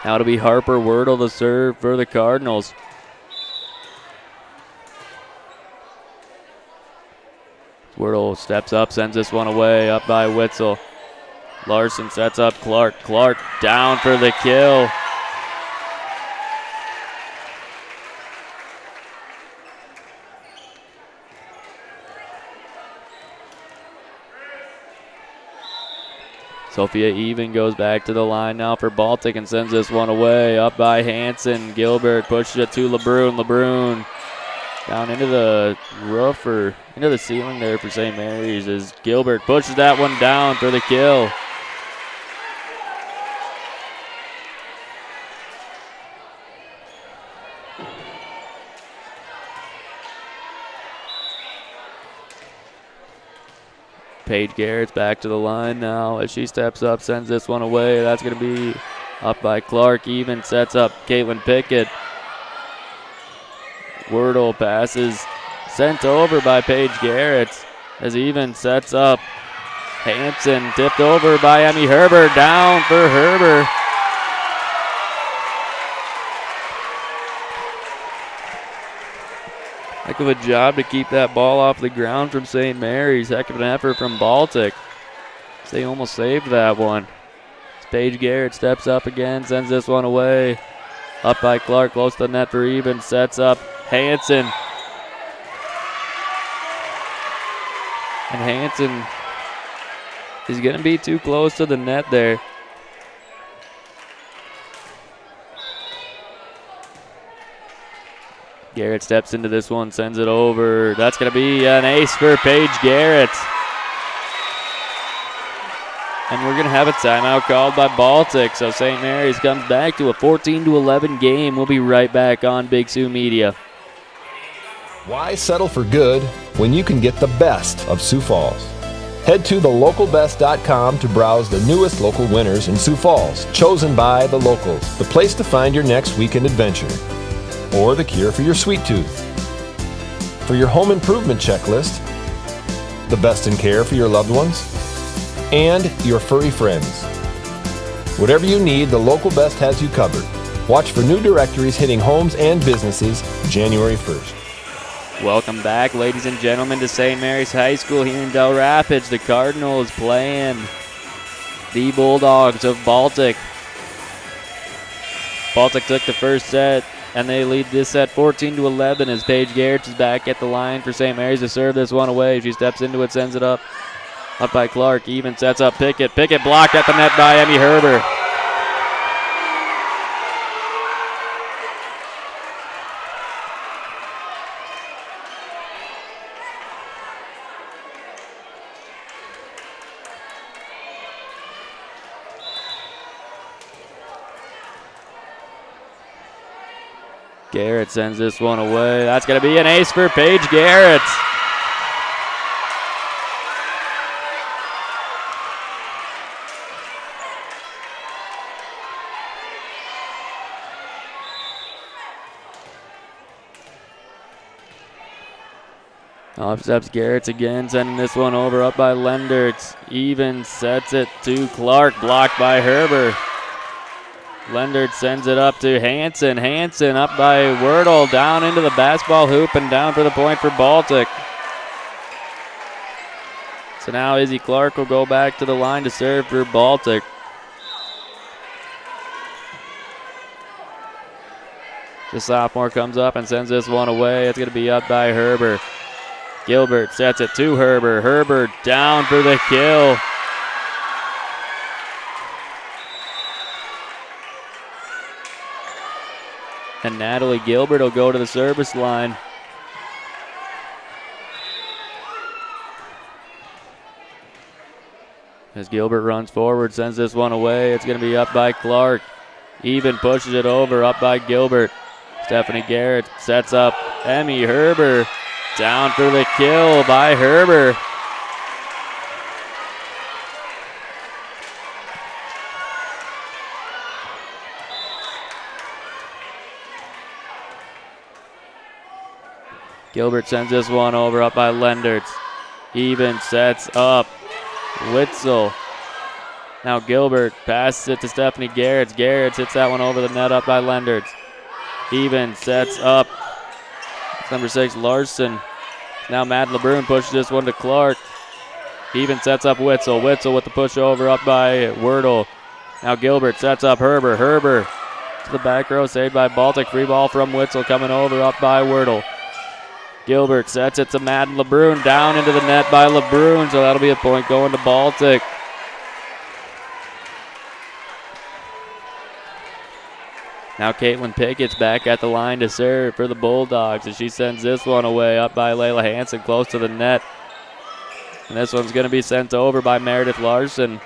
Now it'll be Harper Wordle to serve for the Cardinals. Wordle steps up, sends this one away, up by Witzel. Larson sets up Clark. Clark down for the kill. Sophia Even goes back to the line now for Baltic and sends this one away, up by Hanson. Gilbert pushes it to LeBrun. LeBrun down into the roof or into the ceiling there for St. Mary's as Gilbert pushes that one down for the kill. Paige Garrett's back to the line now as she steps up, sends this one away. That's going to be up by Clark. Even sets up Caitlin Pickett. Wordle passes, sent over by Paige Garrett as Even sets up Hanson, tipped over by Emmy Herber, down for Herber. Heck of a job to keep that ball off the ground from St. Mary's. Heck of an effort from Baltic. They almost saved that one. Paige Garrett steps up again, sends this one away. Up by Clark, close to the net for even, sets up Hansen. And Hansen is going to be too close to the net there. Garrett steps into this one, sends it over. That's going to be an ace for Paige Garrett. And we're going to have a timeout called by Baltic. So St. Mary's comes back to a 14-11 game. We'll be right back on Big Sioux Media. Why settle for good when you can get the best of Sioux Falls? Head to thelocalbest.com to browse the newest local winners in Sioux Falls, chosen by the locals, the place to find your next weekend adventure, or the cure for your sweet tooth. For your home improvement checklist, the best in care for your loved ones, and your furry friends. Whatever you need, the Local Best has you covered. Watch for new directories hitting homes and businesses January 1st. Welcome back, ladies and gentlemen, to St. Mary's High School here in Del Rapids. The Cardinals playing the Bulldogs of Baltic. Baltic took the first set, and they lead this set 14-11 as Paige Garrett is back at the line for St. Mary's to serve this one away. She steps into it, sends it up. Up by Clark, even sets up Pickett. Pickett blocked at the net by Emmy Herber. Garrett sends this one away. That's going to be an ace for Paige Garrett. Off steps Garrett's again, sending this one over up by Lendertz. Even sets it to Clark, blocked by Herber. Lendertz sends it up to Hansen. Hansen up by Wordle, down into the basketball hoop and down for the point for Baltic. So now Izzy Clark will go back to the line to serve for Baltic. The sophomore comes up and sends this one away. It's going to be up by Herber. Gilbert sets it to Herber. Herber down for the kill. And Natalie Gilbert will go to the service line. As Gilbert runs forward, sends this one away. It's going to be up by Clark. Even pushes it over, up by Gilbert. Stephanie Garrett sets up Emmy Herber. Down for the kill by Herber. Gilbert sends this one over, up by Lendertz. Even sets up Witzel. Now Gilbert passes it to Stephanie Garrett. Garrett hits that one over the net, up by Lendertz. Even sets up number 6, Larson. Now Matt LeBrun pushes this one to Clark. Even sets up Witzel. Witzel with the push over, up by Wordle. Now Gilbert sets up Herber. Herber to the back row, saved by Baltic. Free ball from Witzel coming over, up by Wordle. Gilbert sets it to Madden LeBrun, down into the net by LeBrun, so that'll be a point going to Baltic. Now Caitlin Pickett's back at the line to serve for the Bulldogs as she sends this one away, up by Layla Hansen, close to the net. And this one's going to be sent over by Meredith Larson.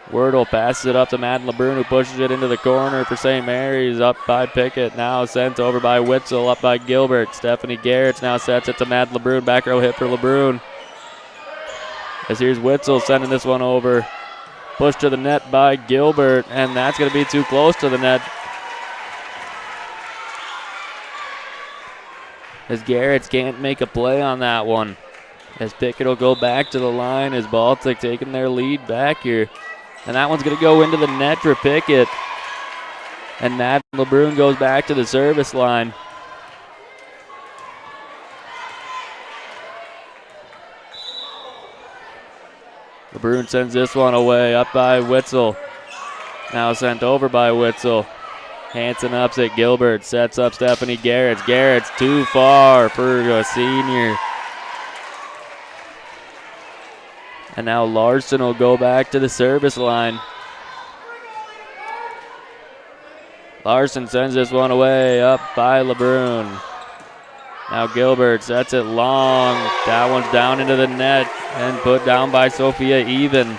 Wordle passes it up to Madden LeBrun, who pushes it into the corner for St. Mary's, up by Pickett. Now sent over by Witzel, up by Gilbert. Stephanie Garrett now sets it to Madden LeBrun. Back row hit for LeBrun. As here's Witzel sending this one over. Pushed to the net by Gilbert, and that's going to be too close to the net. As Garrett's can't make a play on that one. As Pickett will go back to the line as Baltic taking their lead back here. And that one's going to go into the net for Pickett. And Matt LeBrun goes back to the service line. LeBrun sends this one away, up by Witzel. Now sent over by Witzel. Hanson ups it. Gilbert sets up Stephanie Garrett. Garrett's too far for a senior. And now Larson will go back to the service line. Larson sends this one away, up by LeBrun. Now Gilbert sets it long. That one's down into the net and put down by Sophia Even.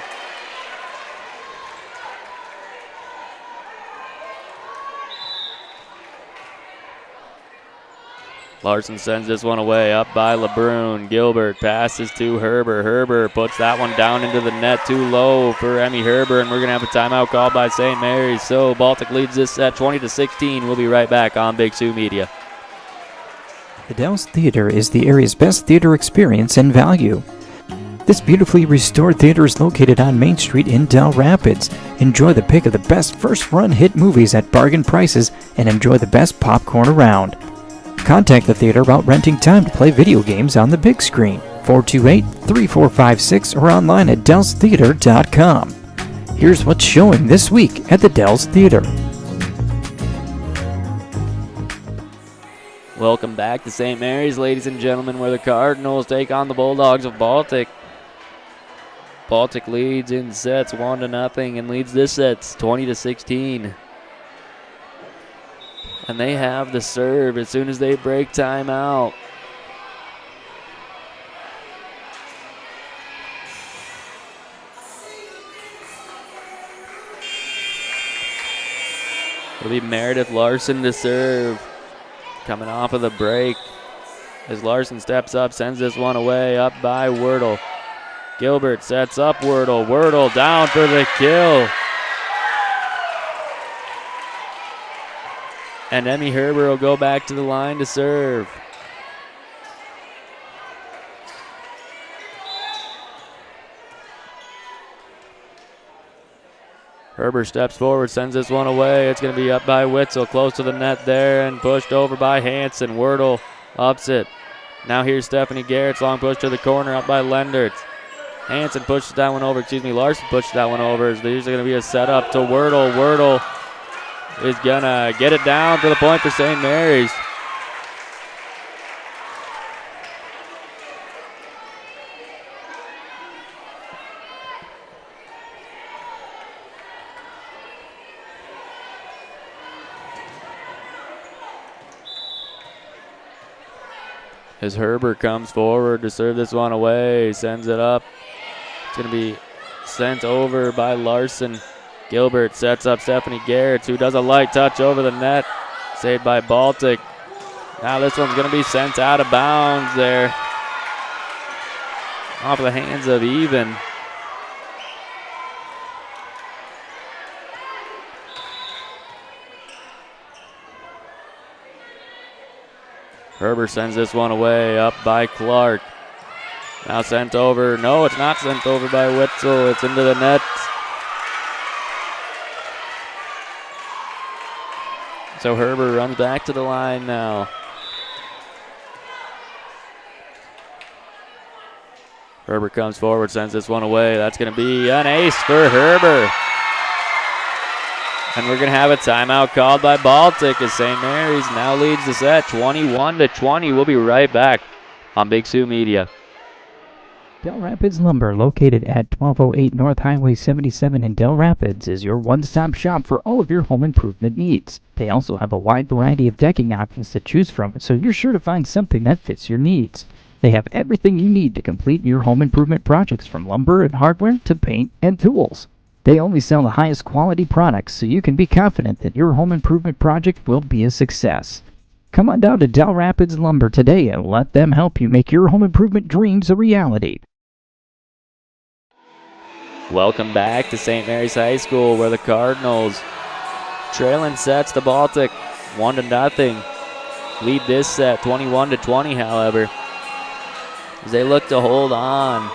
Larson sends this one away, up by LeBrun. Gilbert passes to Herber. Herber puts that one down into the net, too low for Emmy Herber, and we're going to have a timeout called by St. Mary's. So Baltic leads this set 20-16. We'll be right back on Big Sioux Media. The Dell's Theater is the area's best theater experience and value. This beautifully restored theater is located on Main Street in Dell Rapids. Enjoy the pick of the best first-run hit movies at bargain prices and enjoy the best popcorn around. Contact the theater about renting time to play video games on the big screen, 428-3456, or online at dellstheater.com. Here's what's showing this week at the Dell's Theater. Welcome back to St. Mary's, ladies and gentlemen, where the Cardinals take on the Bulldogs of Baltic. Baltic leads in sets 1-0 and leads this set 20-16. And they have the serve as soon as they break timeout. It'll be Meredith Larson to serve. Coming off of the break. As Larson steps up, sends this one away, up by Wordle. Gilbert sets up Wordle. Wordle down for the kill. And Emmy Herber will go back to the line to serve. Herber steps forward, sends this one away. It's going to be up by Witzel, close to the net there, and pushed over by Hanson. Wordle ups it. Now here's Stephanie Garrett's long push to the corner, up by Lendertz. Hanson pushes that one over, Larson pushes that one over. There's going to be a setup to Wordle. Wordle is going to get it down to the point for St. Mary's. As Herbert comes forward to serve this one away, sends it up. It's going to be sent over by Larson. Gilbert sets up Stephanie Garrett, who does a light touch over the net. Saved by Baltic. Now this one's going to be sent out of bounds there. Off the hands of Even. Herbert sends this one away, up by Clark. Now sent over. No, it's not sent over by Witzel. It's into the net. So Herbert runs back to the line now. Herbert comes forward, sends this one away. That's going to be an ace for Herbert. And we're going to have a timeout called by Baltic as St. Mary's now leads the set 21-20. We'll be right back on Big Sioux Media. Dell Rapids Lumber, located at 1208 North Highway 77 in Dell Rapids, is your one-stop shop for all of your home improvement needs. They also have a wide variety of decking options to choose from, so you're sure to find something that fits your needs. They have everything you need to complete your home improvement projects, from lumber and hardware to paint and tools. They only sell the highest quality products, so you can be confident that your home improvement project will be a success. Come on down to Dell Rapids Lumber today and let them help you make your home improvement dreams a reality. Welcome back to St. Mary's High School, where the Cardinals trailing sets the Baltic 1-0. Lead this set 21-20, however, as they look to hold on.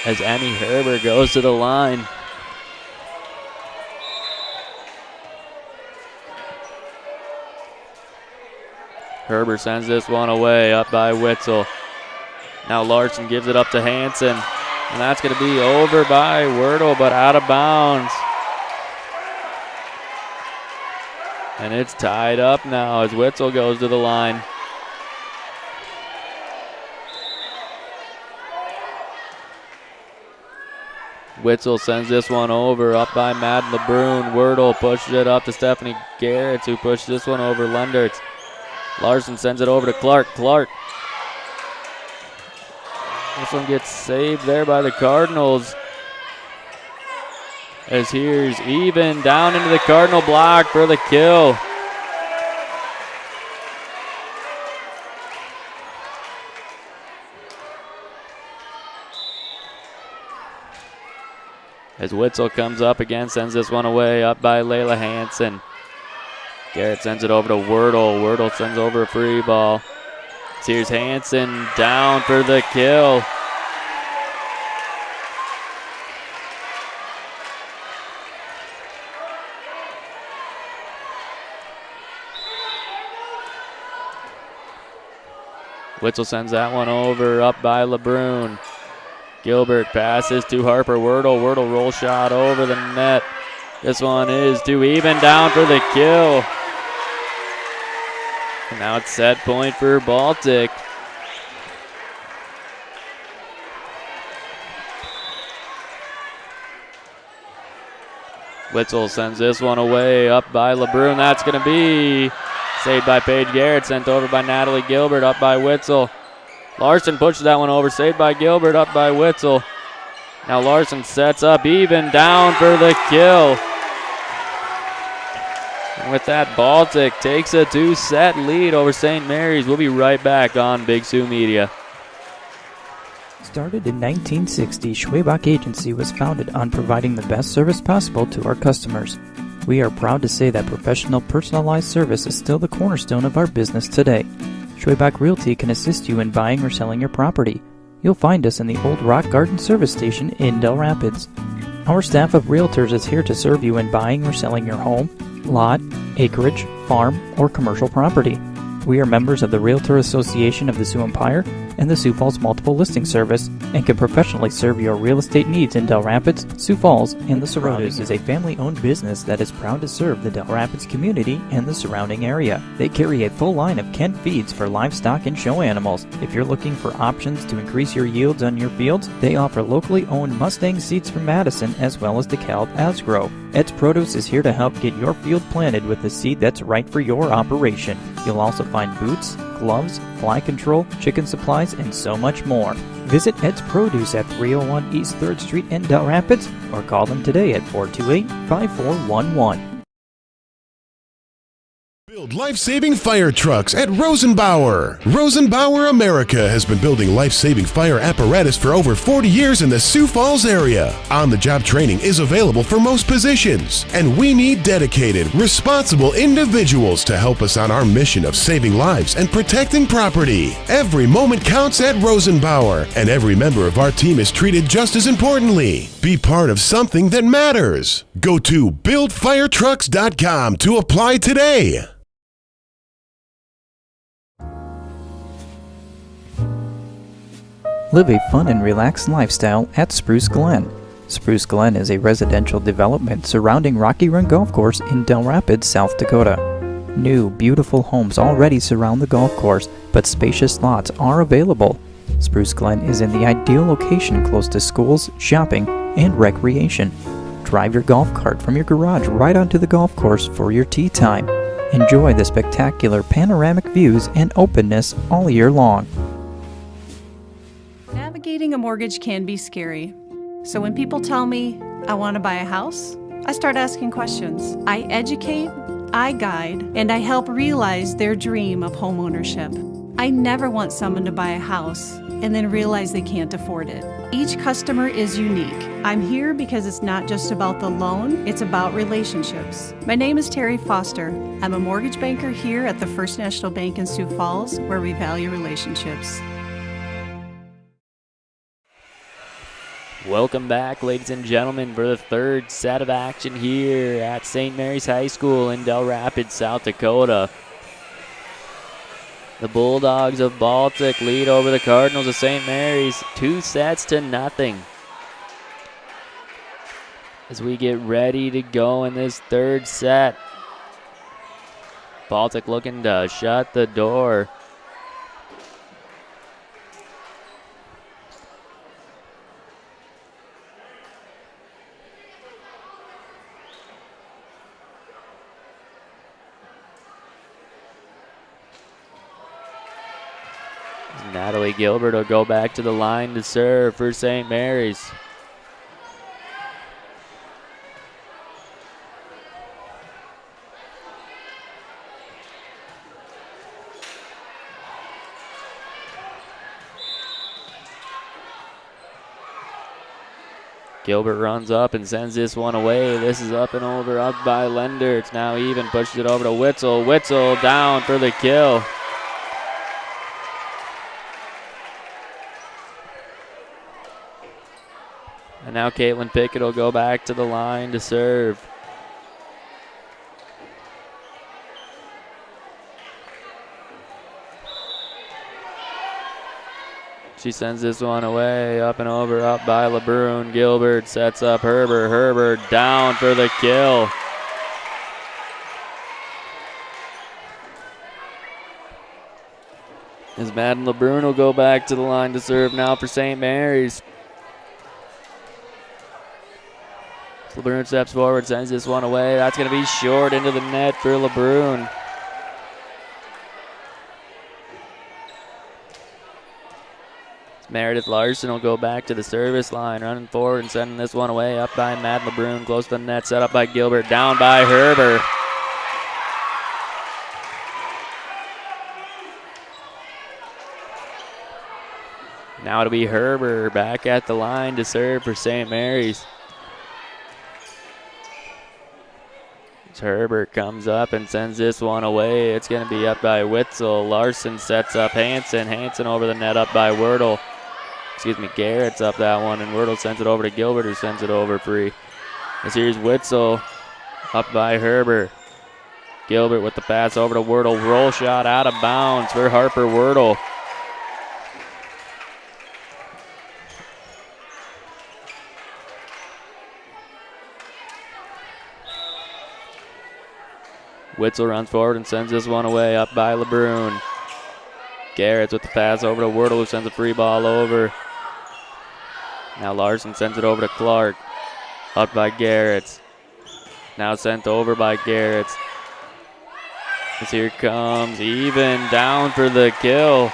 As Emmy Herbert goes to the line. Herbert sends this one away, up by Witzel. Now Larson gives it up to Hansen, and that's going to be over by Wordle, but out of bounds. And it's tied up now as Witzel goes to the line. Witzel sends this one over, up by Madden LeBrun. Wordle pushes it up to Stephanie Garrett, who pushed this one over Lendertz. Larson sends it over to Clark. Clark. This one gets saved there by the Cardinals. As here's Even down into the Cardinal block for the kill. As Witzel comes up again, sends this one away, up by Layla Hansen. Garrett sends it over to Wordle. Wordle sends over a free ball. Here's Hansen down for the kill. Witzel sends that one over, up by LeBrun. Gilbert passes to Harper. Wordle roll shot over the net. This one is to Even down for the kill. And now it's set point for Baltic. Witzel sends this one away, up by LeBrun. That's going to be saved by Paige Garrett, sent over by Natalie Gilbert, up by Witzel. Larson pushes that one over, saved by Gilbert, up by Witzel. Now Larson sets up Even down for the kill. And with that, Baltic takes a 2-set lead over St. Mary's. We'll be right back on Big Sioux Media. Started in 1960, Schwabach Agency was founded on providing the best service possible to our customers. We are proud to say that professional, personalized service is still the cornerstone of our business today. Schwabach Realty can assist you in buying or selling your property. You'll find us in the Old Rock Garden Service Station in Del Rapids. Our staff of realtors is here to serve you in buying or selling your home, lot, acreage, farm, or commercial property. We are members of the Realtor Association of the Sioux Empire and the Sioux Falls Multiple Listing Service and can professionally serve your real estate needs in Del Rapids, Sioux Falls, and the surroundings. Is a family-owned business that is proud to serve the Del Rapids community and the surrounding area. They carry a full line of Kent feeds for livestock and show animals. If you're looking for options to increase your yields on your fields, they offer locally owned Mustang seeds from Madison as well as DeKalb Asgrow. Ed's Produce is here to help get your field planted with the seed that's right for your operation. You'll also find boots, gloves, fly control, chicken supplies, and so much more. Visit Ed's Produce at 301 East 3rd Street in Del Rapids or call them today at 428-5411. Build life-saving fire trucks at Rosenbauer. Rosenbauer America has been building life-saving fire apparatus for over 40 years in the Sioux Falls area. On-the-job training is available for most positions, and we need dedicated, responsible individuals to help us on our mission of saving lives and protecting property. Every moment counts at Rosenbauer, and every member of our team is treated just as importantly. Be part of something that matters. Go to buildfiretrucks.com to apply today. Live a fun and relaxed lifestyle at Spruce Glen. Spruce Glen is a residential development surrounding Rocky Run Golf Course in Del Rapids, South Dakota. New, beautiful homes already surround the golf course, but spacious lots are available. Spruce Glen is in the ideal location close to schools, shopping, and recreation. Drive your golf cart from your garage right onto the golf course for your tee time. Enjoy the spectacular panoramic views and openness all year long. Navigating a mortgage can be scary. So when people tell me I want to buy a house, I start asking questions. I educate, I guide, and I help realize their dream of homeownership. I never want someone to buy a house and then realize they can't afford it. Each customer is unique. I'm here because it's not just about the loan, it's about relationships. My name is Terry Foster. I'm a mortgage banker here at the First National Bank in Sioux Falls, where we value relationships. Welcome back, ladies and gentlemen, for the third set of action here at St. Mary's High School in Del Rapids, South Dakota. The Bulldogs of Baltic lead over the Cardinals of St. Mary's 2-0. As we get ready to go in this third set. Baltic looking to shut the door. Natalie Gilbert will go back to the line to serve for St. Mary's. Gilbert runs up and sends this one away. This is up and over, up by Lender. It's now even, pushes it over to Witzel. Witzel down for the kill. And now Caitlin Pickett will go back to the line to serve. She sends this one away, up and over, up by LeBrun. Gilbert sets up Herbert. Herbert down for the kill. As Madden LeBrun will go back to the line to serve now for St. Mary's. LeBrun steps forward, sends this one away. That's going to be short into the net for LeBrun. Meredith Larson will go back to the service line, running forward and sending this one away. Up by Mad LeBrun, close to the net, set up by Gilbert, down by Herbert. Now it'll be Herbert back at the line to serve for St. Mary's. As Herbert comes up and sends this one away. It's going to be up by Witzel. Larson sets up Hansen. Hansen over the net, up by Wordle. Garrett's up that one, and Wordle sends it over to Gilbert, who sends it over free. As here's Witzel up by Herbert. Gilbert with the pass over to Wordle. Roll shot out of bounds for Harper Wordle. Witzel runs forward and sends this one away, up by LeBrun. Garrett's with the pass over to Wordle, who sends a free ball over. Now Larson sends it over to Clark. Up by Garrett's. Now sent over by Garrett's. As here comes even, down for the kill.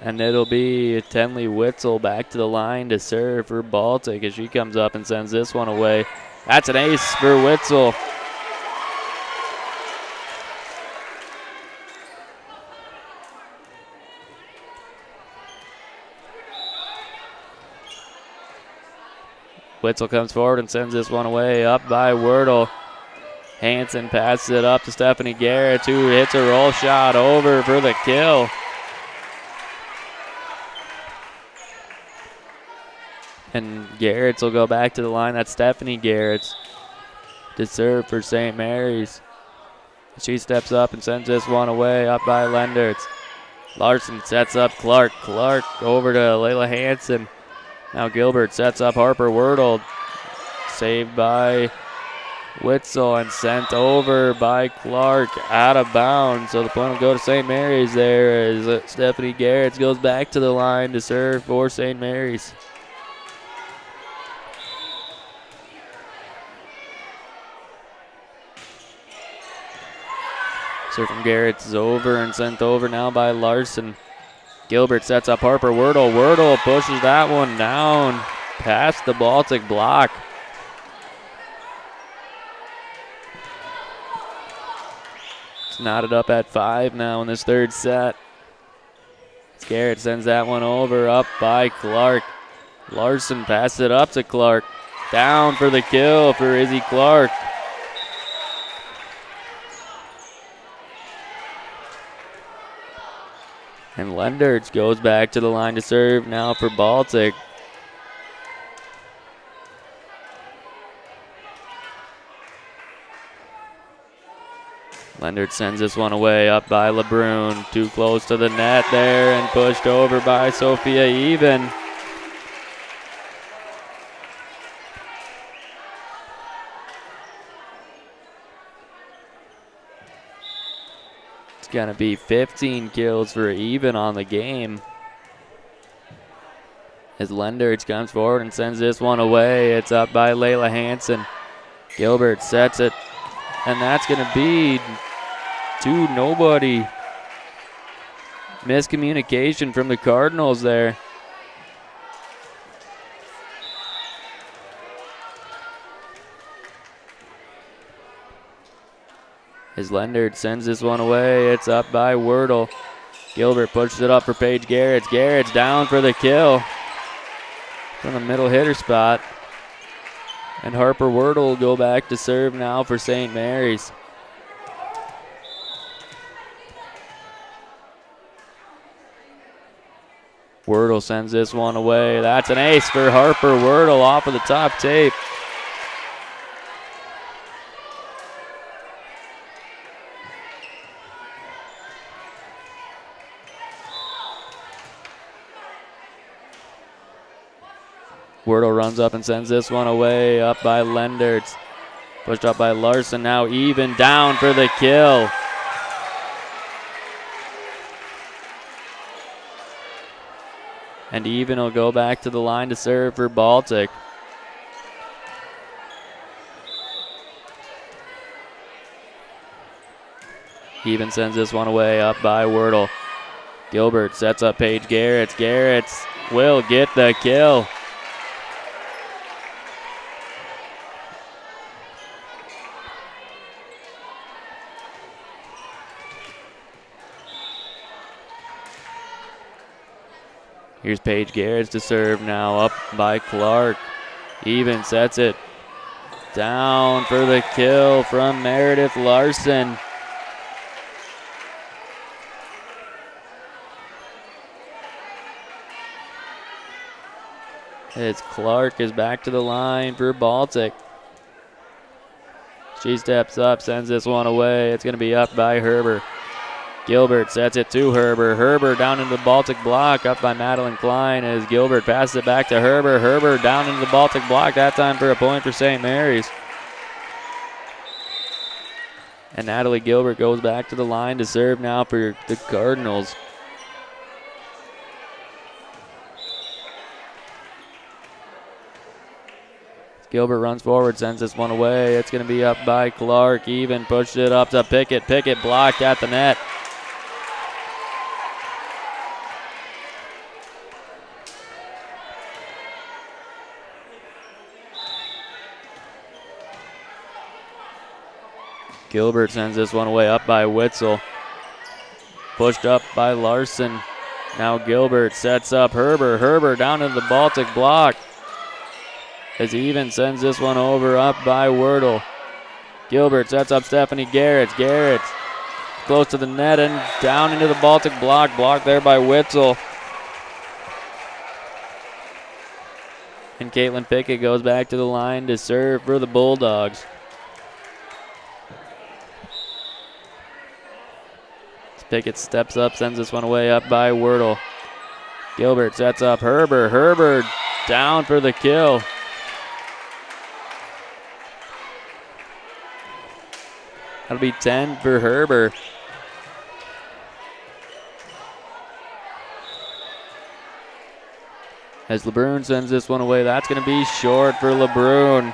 And it'll be Tenley Witzel back to the line to serve for Baltic as she comes up and sends this one away. That's an ace for Witzel. Witzel comes forward and sends this one away, up by Wordle. Hansen passes it up to Stephanie Garrett, who hits a roll shot over for the kill. And Garrett's will go back to the line. That's Stephanie Garrett's to serve for St. Mary's. She steps up and sends this one away, up by Lendertz. Larson sets up Clark. Clark over to Layla Hansen. Now Gilbert sets up Harper Wordle. Saved by Witzel and sent over by Clark out of bounds. So the point will go to St. Mary's there as Stephanie Garrett goes back to the line to serve for St. Mary's. Serve from Garrett's is over and sent over now by Larson. Gilbert sets up Harper Wordle. Wordle pushes that one down past the Baltic block. It's knotted up at 5 now in this third set. Garrett sends that one over, up by Clark. Larson passes it up to Clark. Down for the kill for Izzy Clark. And Lendertz goes back to the line to serve now for Baltic. Leonard sends this one away, up by LeBrun. Too close to the net there and pushed over by Sophia Even. It's going to be 15 kills for Even on the game. As Lenders comes forward and sends this one away. It's up by Layla Hansen. Gilbert sets it, and that's going to be 2-0. Miscommunication from the Cardinals there. As Leonard sends this one away, it's up by Wordle. Gilbert pushes it up for Paige Garrett's. Garrett's down for the kill from the middle hitter spot. And Harper Wordle will go back to serve now for St. Mary's. Wordle sends this one away. That's an ace for Harper Wordle off of the top tape. Wordle runs up and sends this one away, up by Lendertz. Pushed up by Larson, now Even down for the kill. And Even will go back to the line to serve for Baltic. Even sends this one away, up by Wordle. Gilbert sets up Paige Garrett's. Garrett's will get the kill. Here's Paige Garrett's to serve now, up by Clark. Even sets it down for the kill from Meredith Larson. It's Clark is back to the line for Baltic. She steps up, sends this one away. It's going to be up by Herber. Gilbert sets it to Herber. Herber down into the Baltic block, up by Madeline Klein as Gilbert passes it back to Herber. Herber down into the Baltic block, that time for a point for St. Mary's. And Natalie Gilbert goes back to the line to serve now for the Cardinals. Gilbert runs forward, sends this one away. It's going to be up by Clark. Even pushed it up to Pickett. Pickett blocked at the net. Gilbert sends this one away, up by Witzel. Pushed up by Larson. Now Gilbert sets up Herber. Herber down into the Baltic block. As Even sends this one over, up by Wordle. Gilbert sets up Stephanie Garrett. Garrett close to the net and down into the Baltic block. Blocked there by Witzel. And Caitlin Pickett goes back to the line to serve for the Bulldogs. Pickett steps up, sends this one away, up by Wordle. Gilbert sets up Herber. Herber down for the kill. That'll be 10 for Herber. As LeBrun sends this one away, that's going to be short for LeBrun.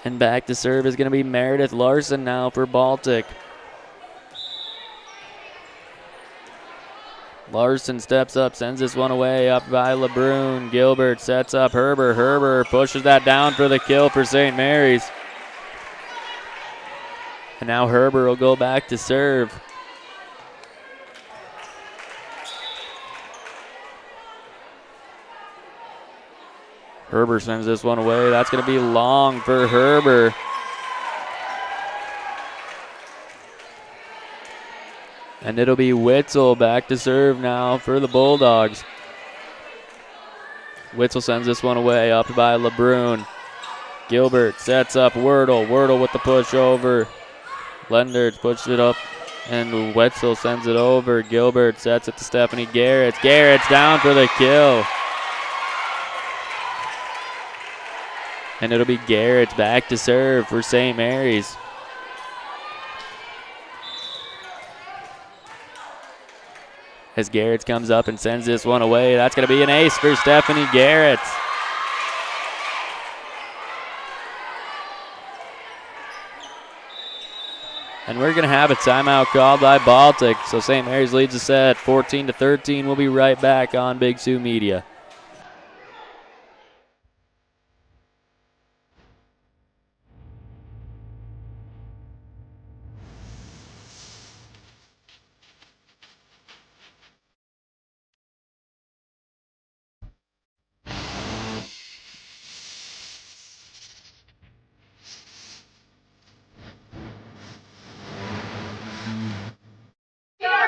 And back to serve is going to be Meredith Larson now for Baltic. Larson steps up, sends this one away, up by LeBrun. Gilbert sets up Herber. Herber pushes that down for the kill for St. Mary's. And now Herber will go back to serve. Herber sends this one away. That's going to be long for Herber. And it'll be Witzel back to serve now for the Bulldogs. Witzel sends this one away, up by LeBrun. Gilbert sets up Wordle. Wordle with the push over. Lendertz pushes it up, and Wetzel sends it over. Gilbert sets it to Stephanie Garrett. Garrett's down for the kill. And it'll be Garrett's back to serve for St. Mary's. As Garrett's comes up and sends this one away, that's going to be an ace for Stephanie Garrett. And we're going to have a timeout called by Baltic. So St. Mary's leads the set 14-13. We'll be right back on Big Sioux Media.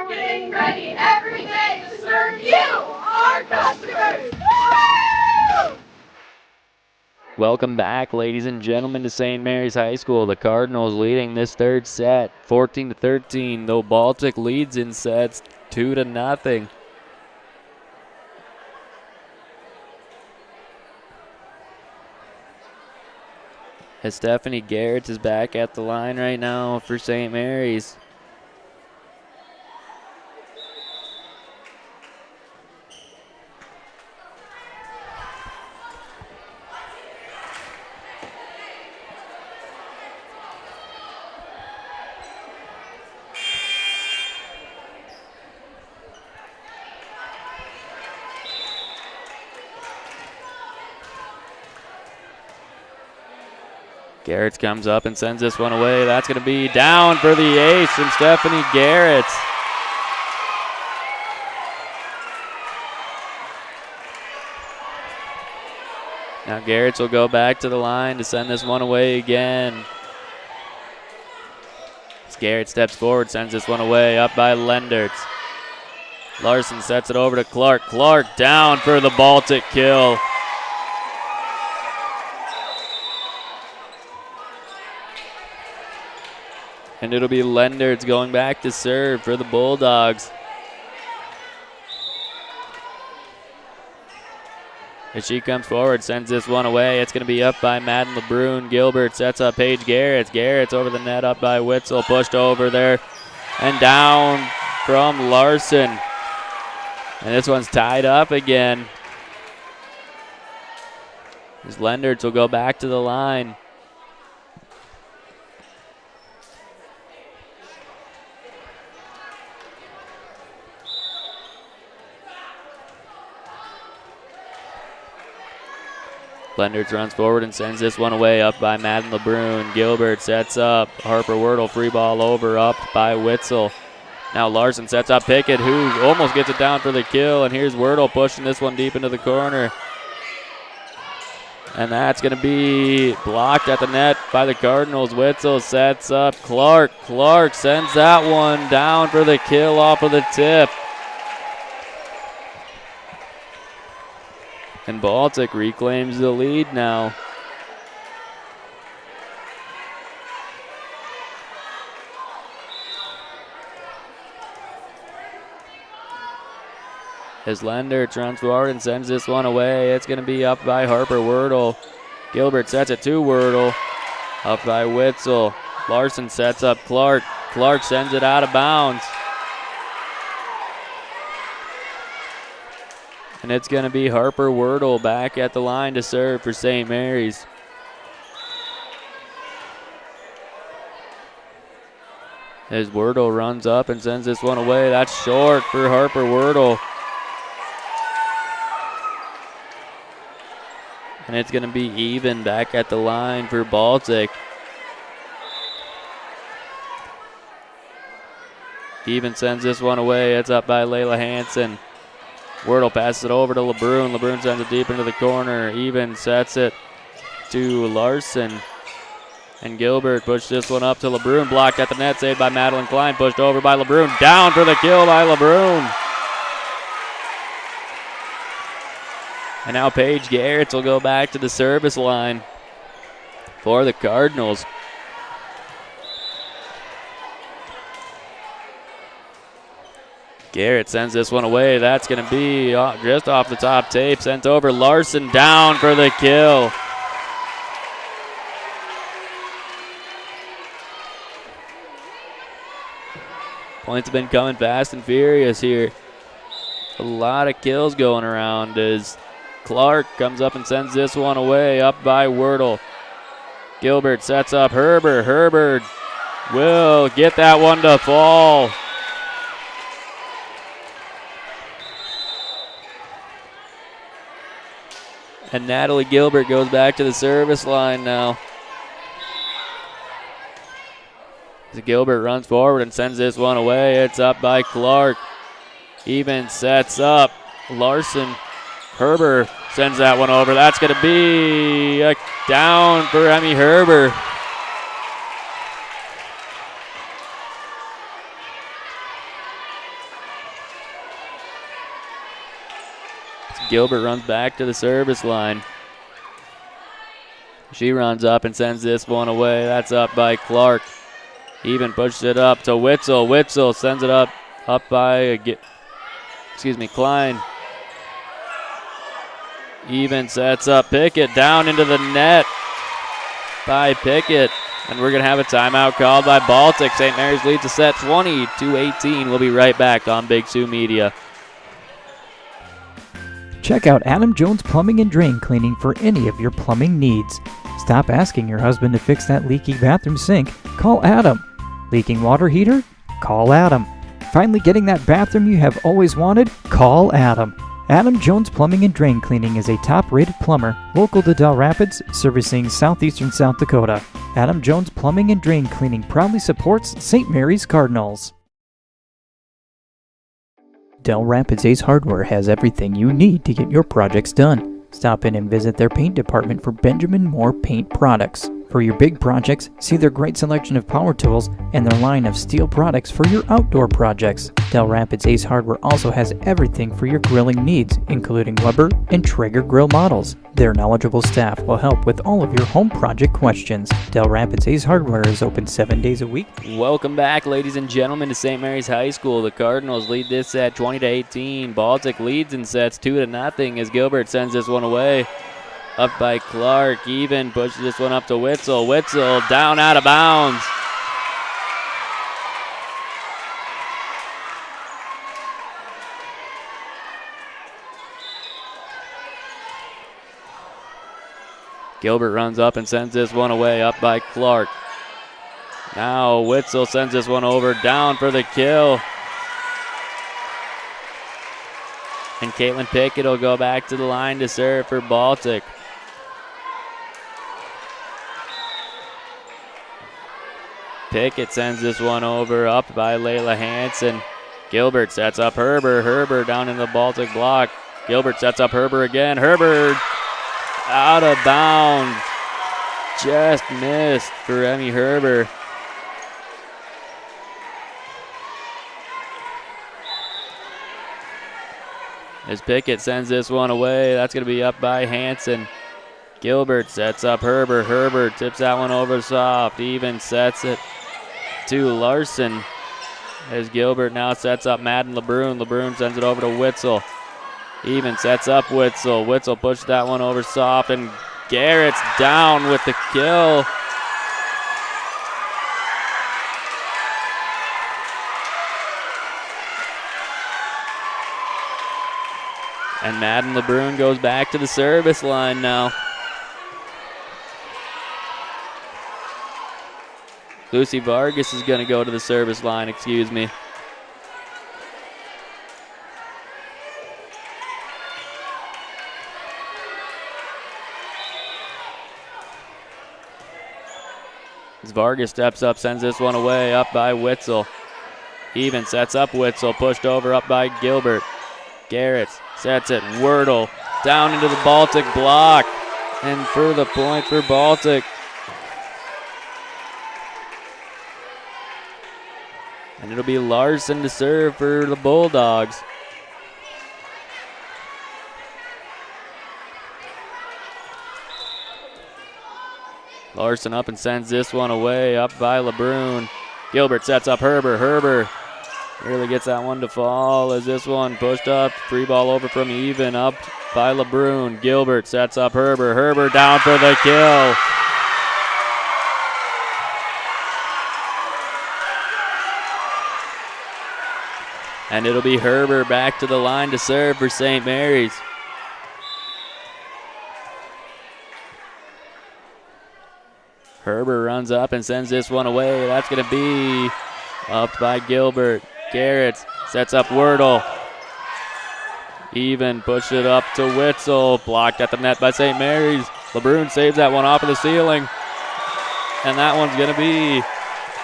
Getting ready every day to serve you, our customers. Woo! Welcome back, ladies and gentlemen, to St. Mary's High School. The Cardinals leading this third set 14-13, though Baltic leads in sets 2-0. As Stephanie Garrett is back at the line right now for St. Mary's. Garrett comes up and sends this one away. That's going to be down for the ace from Stephanie Garrett. Now Garrett will go back to the line to send this one away again. As Garrett steps forward, sends this one away, up by Lendertz. Larson sets it over to Clark. Clark down for the Baltic kill. And it'll be Lendertz going back to serve for the Bulldogs. As she comes forward, sends this one away. It's going to be up by Madden LeBrun. Gilbert sets up Paige Garrett. Garrett's over the net, up by Witzel. Pushed over there and down from Larson. And this one's tied up again. As Lendertz will go back to the line. Lendertz runs forward and sends this one away, up by Madden LeBrun. Gilbert sets up Harper Wordle, free ball over, up by Witzel. Now Larson sets up Pickett, who almost gets it down for the kill, and here's Wordle pushing this one deep into the corner. And that's going to be blocked at the net by the Cardinals. Witzel sets up Clark. Clark sends that one down for the kill off of the tip. And Baltic reclaims the lead now. As Lendertz runs forward and sends this one away, it's going to be up by Harper Wordle. Gilbert sets it to Wordle, up by Witzel. Larson sets up Clark. Clark sends it out of bounds. And it's going to be Harper Wordle back at the line to serve for St. Mary's. As Wordle runs up and sends this one away, that's short for Harper Wordle. And it's going to be even back at the line for Baltic. Even sends this one away. It's up by Layla Hansen. Wordle passes it over to LeBrun. LeBrun sends it deep into the corner. Even sets it to Larson. And Gilbert pushed this one up to LeBrun. Blocked at the net. Saved by Madeline Klein. Pushed over by LeBrun. Down for the kill by LeBrun. And now Paige Garrett will go back to the service line. for the Cardinals. Garrett sends this one away. That's going to be just off the top tape. Sent over. Larson down for the kill. Points have been coming fast and furious here. A lot of kills going around as Clark comes up and sends this one away, up by Wordle. Gilbert sets up Herbert. Herbert will get that one to fall. And Natalie Gilbert goes back to the service line now. As Gilbert runs forward and sends this one away. It's up by Clark. Even sets up Larson. Herbert sends that one over. That's going to be a down for Emmy Herbert. Gilbert runs back to the service line. She runs up and sends this one away. That's up by Clark. Even pushes it up to Witzel. Witzel sends it up by, Klein. Even sets up Pickett down into the net by Pickett. And we're going to have a timeout called by Baltic. St. Mary's leads the set 20-18. We'll be right back on Big Sioux Media. Check out Adam Jones Plumbing and Drain Cleaning for any of your plumbing needs. Stop asking your husband to fix that leaky bathroom sink. Call Adam. Leaking water heater? Call Adam. Finally getting that bathroom you have always wanted? Call Adam. Adam Jones Plumbing and Drain Cleaning is a top-rated plumber, local to Dell Rapids, servicing southeastern South Dakota. Adam Jones Plumbing and Drain Cleaning proudly supports St. Mary's Cardinals. Dell Rapids Ace Hardware has everything you need to get your projects done. Stop in and visit their paint department for Benjamin Moore paint products. For your big projects, see their great selection of power tools and their line of steel products for your outdoor projects. Dell Rapids Ace Hardware also has everything for your grilling needs, including Weber and Traeger grill models. Their knowledgeable staff will help with all of your home project questions. Dell Rapids Ace Hardware is open 7 days a week. Welcome back, ladies and gentlemen, to St. Mary's High School. The Cardinals lead this set 20-18. Baltic leads in sets 2-0 as Gilbert sends this one away. Up by Clark. Even pushes this one up to Witzel. Witzel down out of bounds. Gilbert runs up and sends this one away, up by Clark. Now Witzel sends this one over, down for the kill. And Caitlin Pickett will go back to the line to serve for Baltic. Pickett sends this one over, up by Layla Hansen. Gilbert sets up Herbert. Herbert down in the Baltic block. Gilbert sets up Herbert again. Herbert out of bounds. Just missed for Emmy Herbert. As Pickett sends this one away, that's going to be up by Hansen. Gilbert sets up Herbert. Herbert tips that one over soft. Even sets it to Larson. As Gilbert now sets up Madden LeBrun. LeBrun sends it over to Witzel. Even sets up Witzel. Witzel pushes that one over soft, and Garrett's down with the kill. And Madden LeBrun goes back to the service line now. Lucy Vargas is going to go to the service line, excuse me. As Vargas steps up, sends this one away, up by Witzel. Even sets up Witzel, pushed over, up by Gilbert. Garrett sets it, Wordle down into the Baltic block. And for the point for Baltic. And it'll be Larson to serve for the Bulldogs. Larson up and sends this one away, up by LeBrun. Gilbert sets up Herber. Herber really gets that one to fall as this one pushed up. Free ball over from Even, up by LeBrun. Gilbert sets up Herber. Herber down for the kill. And it'll be Herber back to the line to serve for St. Mary's. Herber runs up and sends this one away. That's going to be up by Gilbert. Garrett sets up Wordle. Even pushed it up to Witzel. Blocked at the net by St. Mary's. LeBrun saves that one off of the ceiling. And that one's going to be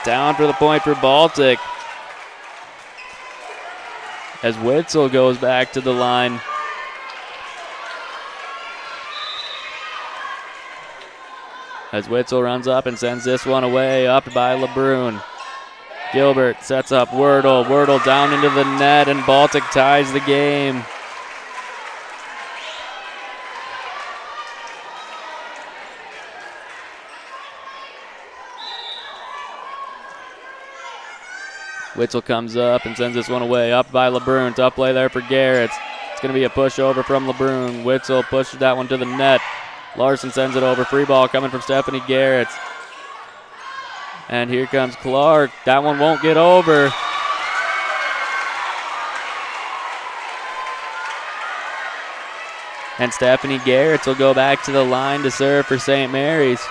down for the point for Baltic. As Witzel goes back to the line. As Witzel runs up and sends this one away, up by LeBrun. Gilbert sets up Wordle. Wordle down into the net, and Baltic ties the game. Witzel comes up and sends this one away, up by LeBrun. Tough play there for Garrett. It's going to be a push over from LeBrun. Witzel pushes that one to the net. Larson sends it over. Free ball coming from Stephanie Garrett. And here comes Clark. That one won't get over. And Stephanie Garrett will go back to the line to serve for St. Mary's.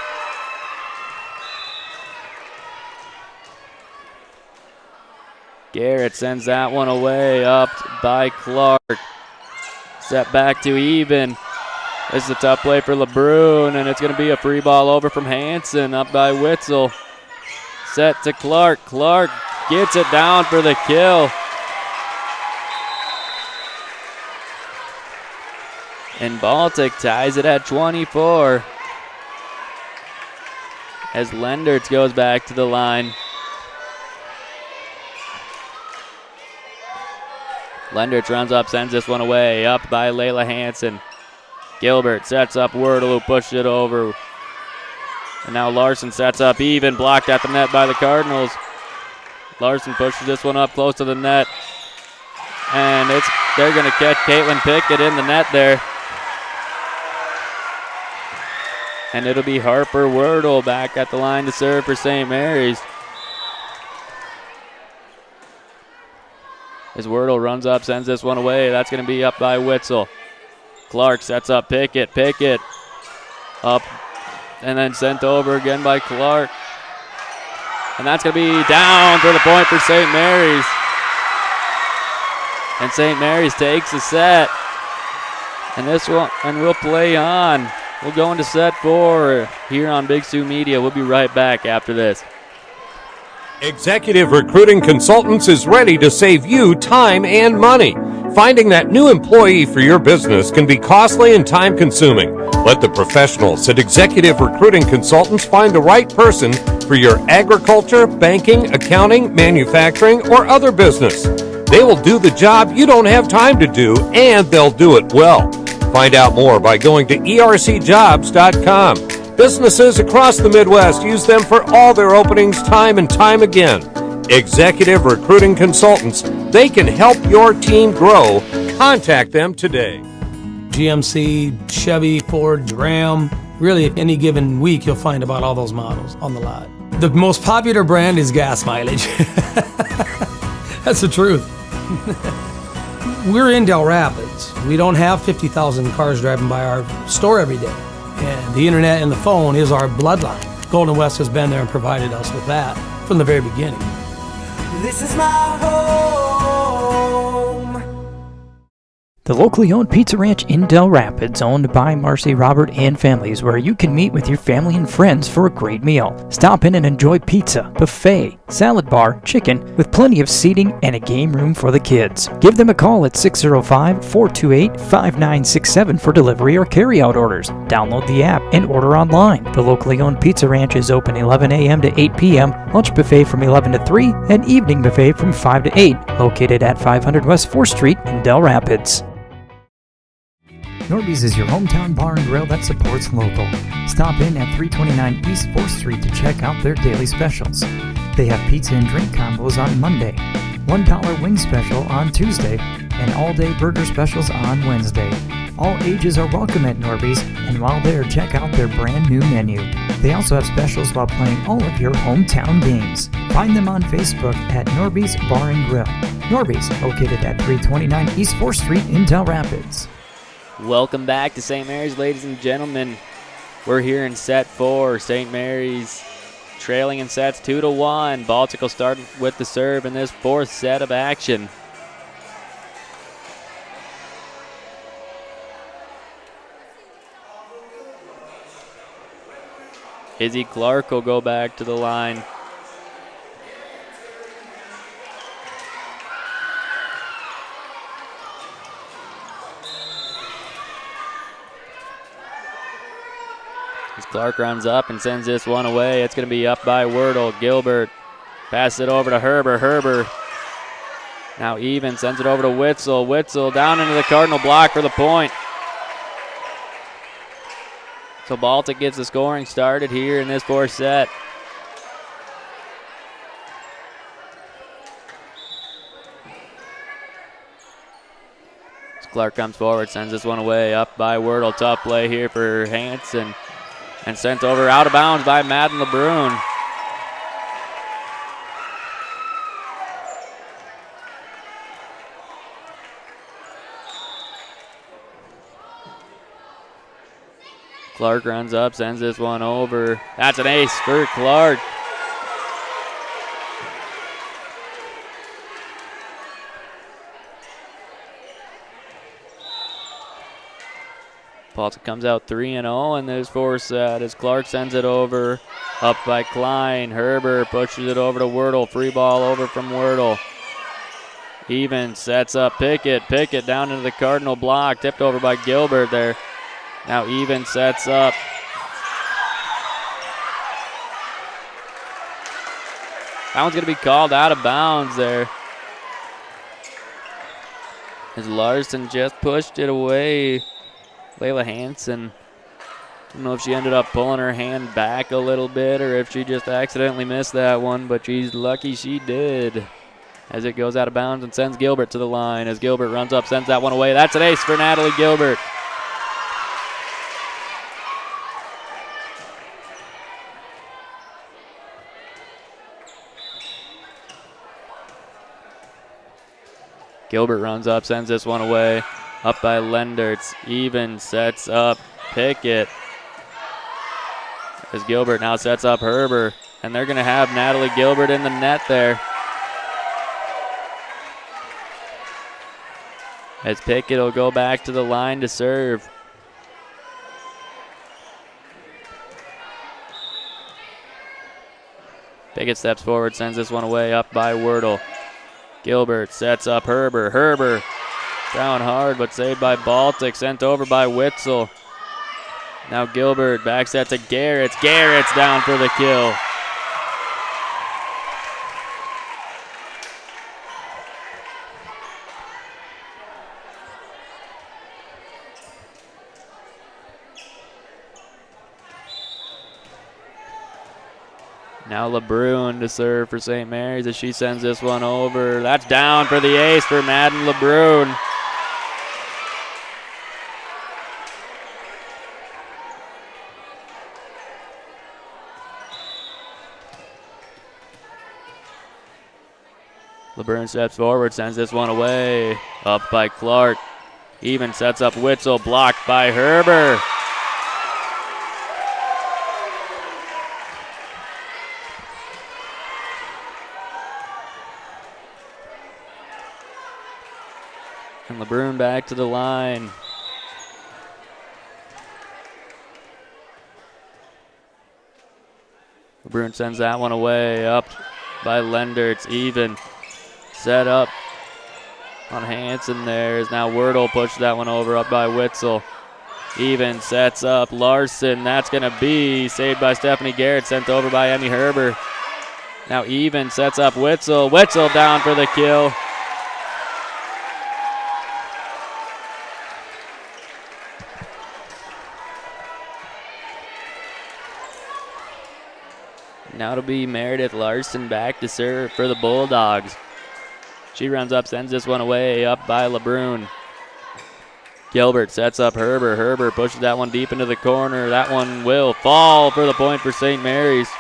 Garrett sends that one away, up by Clark. Set back to Even. This is a tough play for LeBrun, and it's going to be a free ball over from Hanson, up by Witzel. Set to Clark. Clark gets it down for the kill. And Baltic ties it at 24. As Lendertz goes back to the line. Lendertz runs up, sends this one away, up by Layla Hanson. Gilbert sets up Wordle, who pushed it over. And now Larson sets up Even, blocked at the net by the Cardinals. Larson pushes this one up close to the net. And they're going to catch Caitlin Pickett in the net there. And it'll be Harper Wordle back at the line to serve for St. Mary's. As Wordle runs up, sends this one away. That's going to be up by Witzel. Clark sets up Pickett. Pickett up and then sent over again by Clark. And that's going to be down for the point for St. Mary's. And St. Mary's takes the set. And this one, and we'll play on. We'll go into set 4 here on Big Sioux Media. We'll be right back after this. Executive Recruiting Consultants is ready to save you time and money. Finding that new employee for your business can be costly and time-consuming. Let the professionals at Executive Recruiting Consultants find the right person for your agriculture, banking, accounting, manufacturing, or other business. They will do the job you don't have time to do, and they'll do it well. Find out more by going to ercjobs.com. Businesses across the Midwest use them for all their openings time and time again. Executive Recruiting Consultants, they can help your team grow. Contact them today. GMC, Chevy, Ford, Ram. Really, any given week, you'll find about all those models on the lot. The most popular brand is gas mileage. That's the truth. We're in Dell Rapids. We don't have 50,000 cars driving by our store every day. And the internet and the phone is our bloodline. Golden West has been there and provided us with that from the very beginning. This is my home. The locally owned Pizza Ranch in Dell Rapids, owned by Marcy, Robert, and families, where you can meet with your family and friends for a great meal. Stop in and enjoy pizza, buffet, salad bar, chicken, with plenty of seating and a game room for the kids. Give them a call at 605-428-5967 for delivery or carry-out orders. Download the app and order online. The locally owned Pizza Ranch is open 11 a.m. to 8 p.m., lunch buffet from 11 to 3, and evening buffet from 5 to 8, located at 500 West 4th Street in Dell Rapids. Norby's is your hometown bar and grill that supports local. Stop in at 329 East 4th Street to check out their daily specials. They have pizza and drink combos on Monday, $1 wing special on Tuesday, and all-day burger specials on Wednesday. All ages are welcome at Norby's, and while there, check out their brand new menu. They also have specials while playing all of your hometown games. Find them on Facebook at Norby's Bar and Grill. Norby's, located at 329 East 4th Street in Del Rapids. Welcome back to St. Mary's, ladies and gentlemen. We're here in set 4. St. Mary's trailing in sets 2-1. Baltic will start with the serve in this 4th set of action. Izzy Clark will go back to the line. As Clark runs up and sends this one away, it's going to be up by Wordle. Gilbert passes it over to Herber. Herber now even, sends it over to Witzel. Witzel down into the Cardinal block for the point. So Baltic gets the scoring started here in this 4th set. As Clark comes forward, sends this one away, up by Wordle. Tough play here for Hansen, and sent over out of bounds by Madden LeBrun. Clark runs up, sends this one over. That's an ace for Clark. Baltic comes out 3-0 in this 4th set as Clark sends it over. Up by Klein. Herber pushes it over to Wordle. Free ball over from Wordle. Even sets up Pickett. Pickett down into the Cardinal block. Tipped over by Gilbert there. Now Even sets up. That one's going to be called out of bounds there. As Larson just pushed it away. Layla Hansen, I don't know if she ended up pulling her hand back a little bit or if she just accidentally missed that one, but she's lucky she did. As it goes out of bounds and sends Gilbert to the line. As Gilbert runs up, sends that one away. That's an ace for Natalie Gilbert. Gilbert runs up, sends this one away. Up by Lendertz. Even sets up Pickett. As Gilbert now sets up Herber. And they're going to have Natalie Gilbert in the net there. As Pickett will go back to the line to serve. Pickett steps forward, sends this one away, up by Wordle. Gilbert sets up Herber. Herber down hard, but saved by Baltic, sent over by Witzel. Now Gilbert back set to Garrett's. Garrett's down for the kill. Now LeBrun to serve for St. Mary's as she sends this one over. That's down for the ace for Madden LeBrun. LeBrun steps forward, sends this one away. Up by Clark. Even sets up Witzel, blocked by Herber. And LeBrun back to the line. LeBrun sends that one away, up by Lendertz. Even set up on Hansen there. Is now Wordle pushed that one over, up by Witzel. Even sets up Larson. That's going to be saved by Stephanie Garrett, sent over by Emmy Herber. Now Even sets up Witzel. Witzel down for the kill. Now it'll be Meredith Larson back to serve for the Bulldogs. She runs up, sends this one away, up by LeBrun. Gilbert sets up Herber. Herber pushes that one deep into the corner. That one will fall for the point for St. Mary's.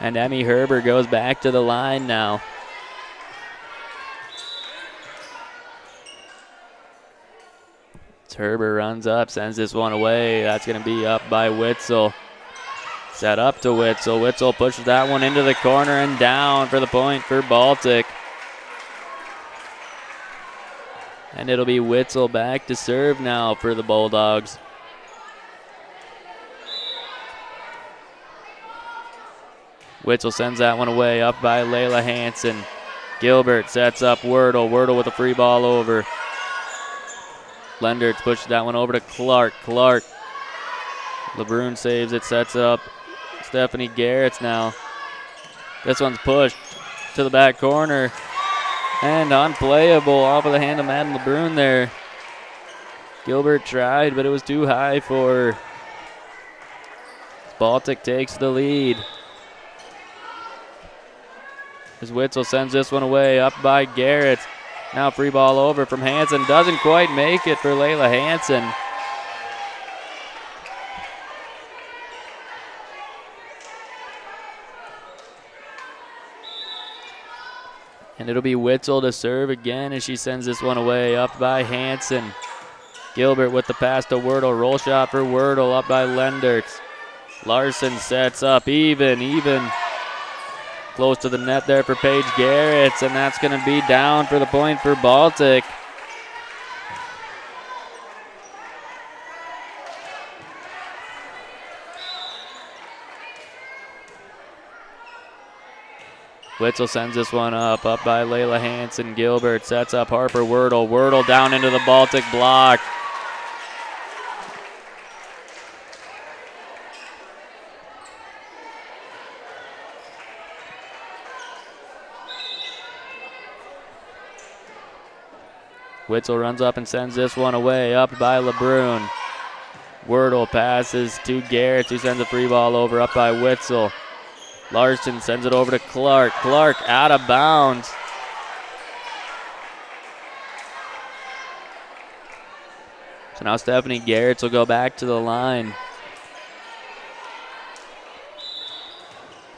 And Emmy Herber goes back to the line now. Herber runs up, sends this one away. That's going to be up by Witzel. Set up to Witzel. Witzel pushes that one into the corner and down for the point for Baltic. And it'll be Witzel back to serve now for the Bulldogs. Witzel sends that one away, up by Layla Hansen. Gilbert sets up Wordle. Wordle with a free ball over. Lendertz pushes that one over to Clark. Clark. LeBrun saves it, sets up Stephanie Garrett's now. This one's pushed to the back corner. And unplayable off of the hand of Madden LeBrun there. Gilbert tried, but it was too high for her. Baltic takes the lead. As Witzel sends this one away, up by Garrett. Now free ball over from Hansen. Doesn't quite make it for Layla Hansen. And it'll be Witzel to serve again as she sends this one away, up by Hansen. Gilbert with the pass to Wordle. Roll shot for Wordle, up by Lendertz. Larson sets up, even. Close to the net there for Paige Garrett, and that's going to be down for the point for Baltic. Witzel sends this one up by Layla Hansen. Gilbert sets up Harper Wordle. Wordle down into the Baltic block. Witzel runs up and sends this one away, up by LeBrun. Wordle passes to Garrett, who sends a free ball over, up by Witzel. Larson sends it over to Clark. Clark out of bounds. So now Stephanie Garrett will go back to the line.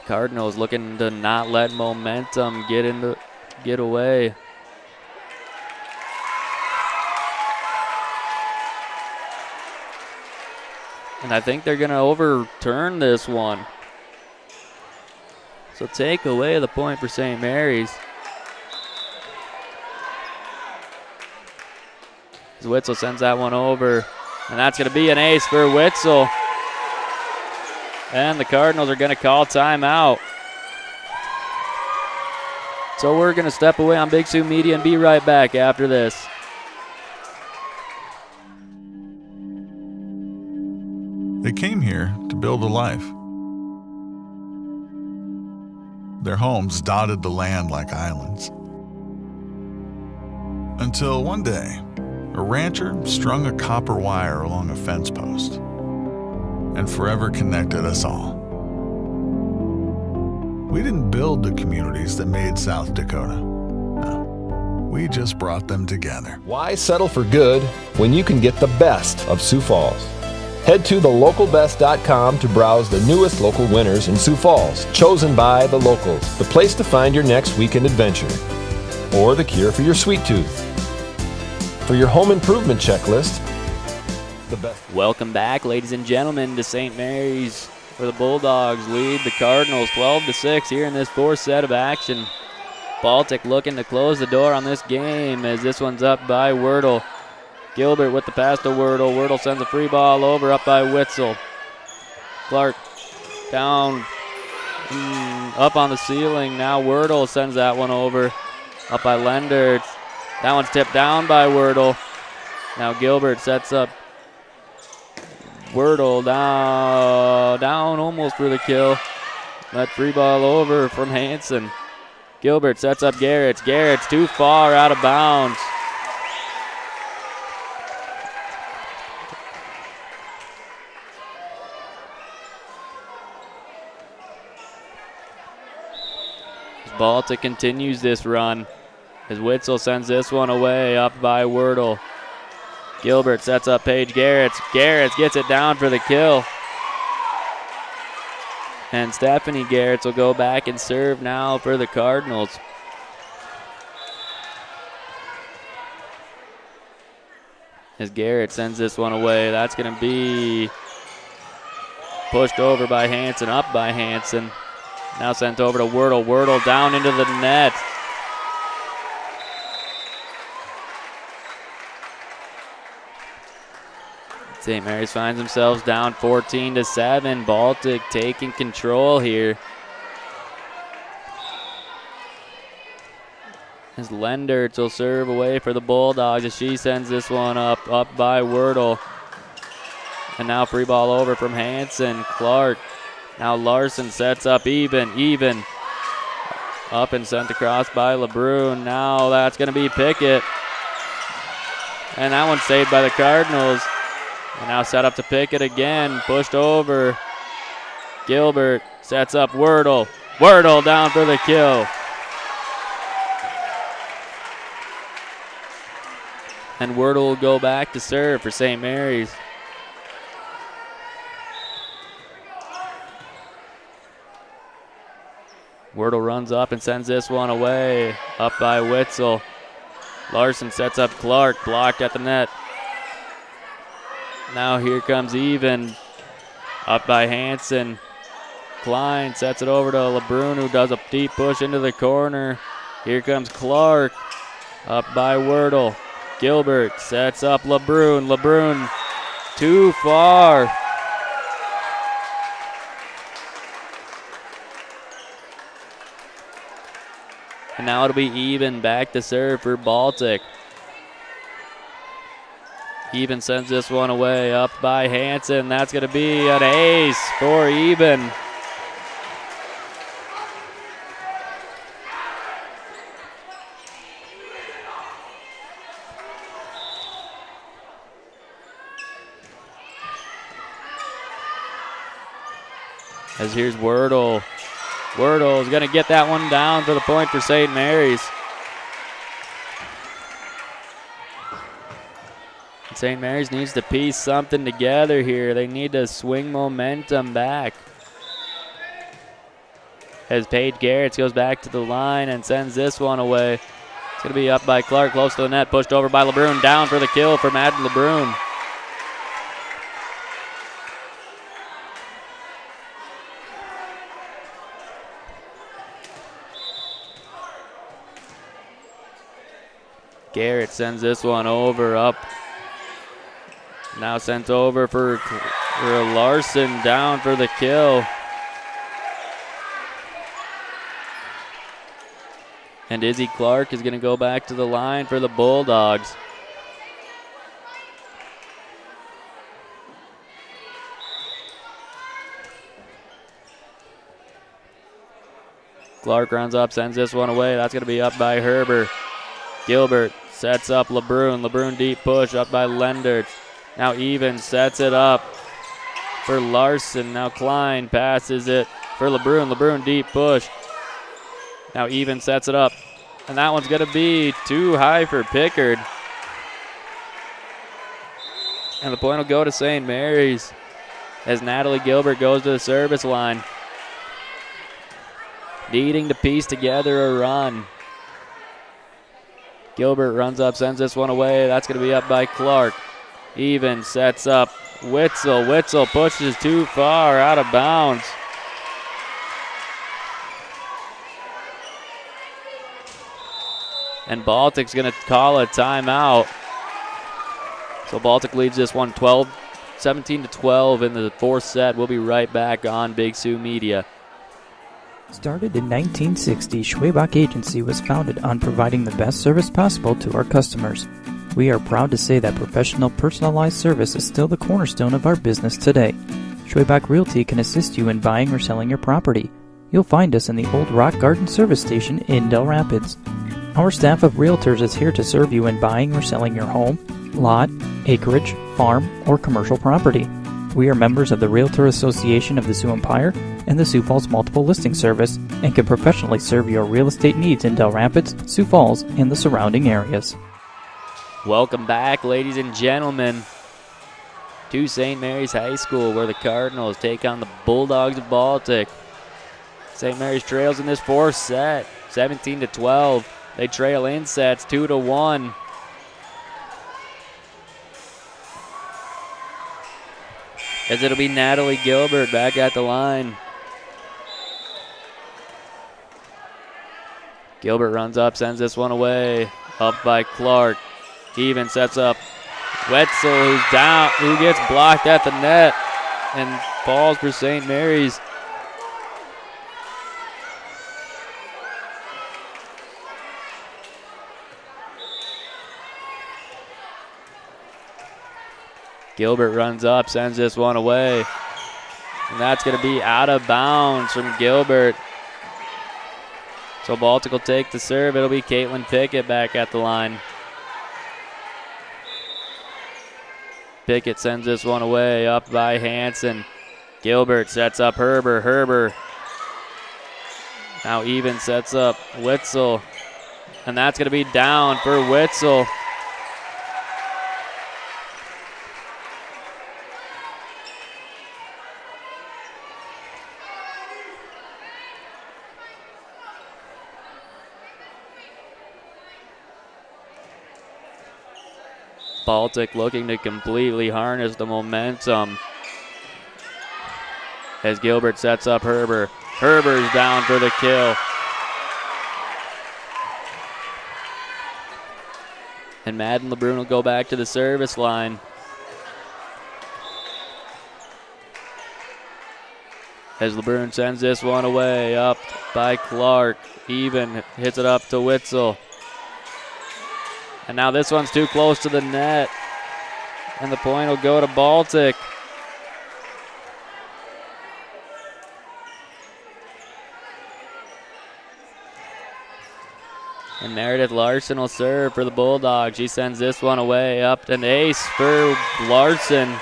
Cardinals looking to not let momentum get away. And I think they're going to overturn this one. So take away the point for St. Mary's. As Witzel sends that one over. And that's going to be an ace for Witzel. And the Cardinals are going to call timeout. So we're going to step away on Big Sioux Media and be right back after this. They came here to build a life. Their homes dotted the land like islands. Until one day, a rancher strung a copper wire along a fence post and forever connected us all. We didn't build the communities that made South Dakota. No, we just brought them together. Why settle for good when you can get the best of Sioux Falls? Head to thelocalbest.com to browse the newest local winners in Sioux Falls, chosen by the locals, the place to find your next weekend adventure, or the cure for your sweet tooth. For your home improvement checklist, the best. Welcome back, ladies and gentlemen, to St. Mary's, where the Bulldogs lead the Cardinals 12-6 here in this fourth set of action. Baltic looking to close the door on this game as this one's up by Wordle. Gilbert with the pass to Wordle. Wordle sends a free ball over, up by Witzel. Clark down, up on the ceiling. Now Wordle sends that one over, up by Lendertz. That one's tipped down by Wordle. Now Gilbert sets up Wordle down almost for the kill. That free ball over from Hansen. Gilbert sets up Garrett. Garrett's too far out of bounds. Baltic continues this run as Witzel sends this one away up by Wordle. Gilbert sets up Paige Garrett. Garrett gets it down for the kill. And Stephanie Garrett will go back and serve now for the Cardinals. As Garrett sends this one away, that's going to be pushed over by Hanson, up by Hanson. Now sent over to Wordle. Wordle down into the net. St. Mary's finds themselves down 14-7. Baltic taking control here. As Lendertz will serve away for the Bulldogs as she sends this one up by Wordle. And now free ball over from Hanson. Clark. Now Larson sets up even. Up and sent across by LeBrun. Now that's going to be Pickett. And that one's saved by the Cardinals. And now set up to Pickett again. Pushed over. Gilbert sets up Wordle. Wordle down for the kill. And Wordle will go back to serve for St. Mary's. Wordle runs up and sends this one away. Up by Witzel. Larson sets up Clark. Blocked at the net. Now here comes Even. Up by Hanson. Klein sets it over to LeBrun, who does a deep push into the corner. Here comes Clark. Up by Wordle. Gilbert sets up LeBrun. LeBrun too far. And now it'll be Even back to serve for Baltic. Even sends this one away up by Hanson. That's going to be an ace for Even. As here's Wordle. Wordle is going to get that one down for the point for St. Mary's. St. Mary's needs to piece something together here. They need to swing momentum back. As Paige Garrett goes back to the line and sends this one away. It's going to be up by Clark, close to the net, pushed over by LeBrun, down for the kill for Matt LeBrun. Garrett sends this one over, up. Now sent over for Larson, down for the kill. And Izzy Clark is going to go back to the line for the Bulldogs. Clark runs up, sends this one away. That's going to be up by Herber. Gilbert sets up LeBrun. LeBrun deep push up by Lendertz. Now Even sets it up for Larson. Now Klein passes it for LeBrun. LeBrun deep push. Now Even sets it up. And that one's going to be too high for Pickard. And the point will go to St. Mary's as Natalie Gilbert goes to the service line. Needing to piece together a run. Gilbert runs up, sends this one away. That's going to be up by Clark. Even sets up Witzel. Witzel pushes too far, out of bounds. And Baltic's going to call a timeout. So Baltic leads this one 17-12 in the fourth set. We'll be right back on Big Sioux Media. Started in 1960, Schwabach Agency was founded on providing the best service possible to our customers. We are proud to say that professional, personalized service is still the cornerstone of our business today. Schwabach Realty can assist you in buying or selling your property. You'll find us in the Old Rock Garden Service Station in Del Rapids. Our staff of realtors is here to serve you in buying or selling your home, lot, acreage, farm, or commercial property. We are members of the Realtor Association of the Sioux Empire and the Sioux Falls Multiple Listing Service and can professionally serve your real estate needs in Dell Rapids, Sioux Falls, and the surrounding areas. Welcome back, ladies and gentlemen, to St. Mary's High School, where the Cardinals take on the Bulldogs of Baltic. St. Mary's trails in this fourth set, 17-12. They trail in sets 2-1. As it'll be Natalie Gilbert back at the line. Gilbert runs up, sends this one away. Up by Clark. Even sets up Wetzel, who's down, who gets blocked at the net and falls for St. Mary's. Gilbert runs up, sends this one away. And that's going to be out of bounds from Gilbert. So Baltic will take the serve. It'll be Caitlin Pickett back at the line. Pickett sends this one away, up by Hanson. Gilbert sets up Herber. Herber now even sets up Witzel. And that's going to be down for Witzel. Baltic looking to completely harness the momentum as Gilbert sets up Herber. Herber's down for the kill. And Madden LeBrun will go back to the service line. As LeBrun sends this one away, up by Clark. Even hits it up to Witzel. And now this one's too close to the net. And the point will go to Baltic. And Meredith Larson will serve for the Bulldogs. She sends this one away, up an ace for Larson.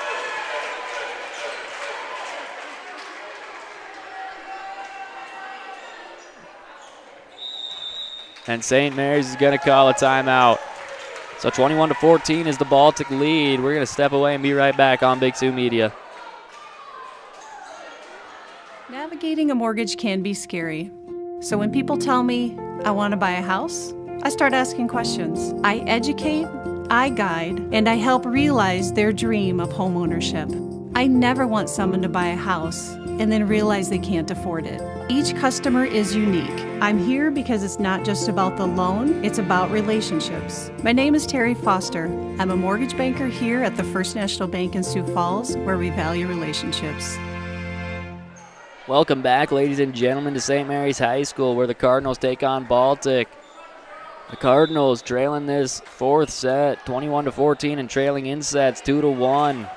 And St. Mary's is going to call a timeout. So 21-14 is the Baltic lead. We're going to step away and be right back on Big Sioux Media. Navigating a mortgage can be scary. So when people tell me I want to buy a house, I start asking questions. I educate, I guide, and I help realize their dream of homeownership. I never want someone to buy a house and then realize they can't afford it. Each customer is unique. I'm here because it's not just about the loan, it's about relationships. My name is Terry Foster. I'm a mortgage banker here at the First National Bank in Sioux Falls, where we value relationships. Welcome back, ladies and gentlemen, to St. Mary's High School, where the Cardinals take on Baltic. The Cardinals trailing this fourth set, 21-14, and trailing in sets 2-1.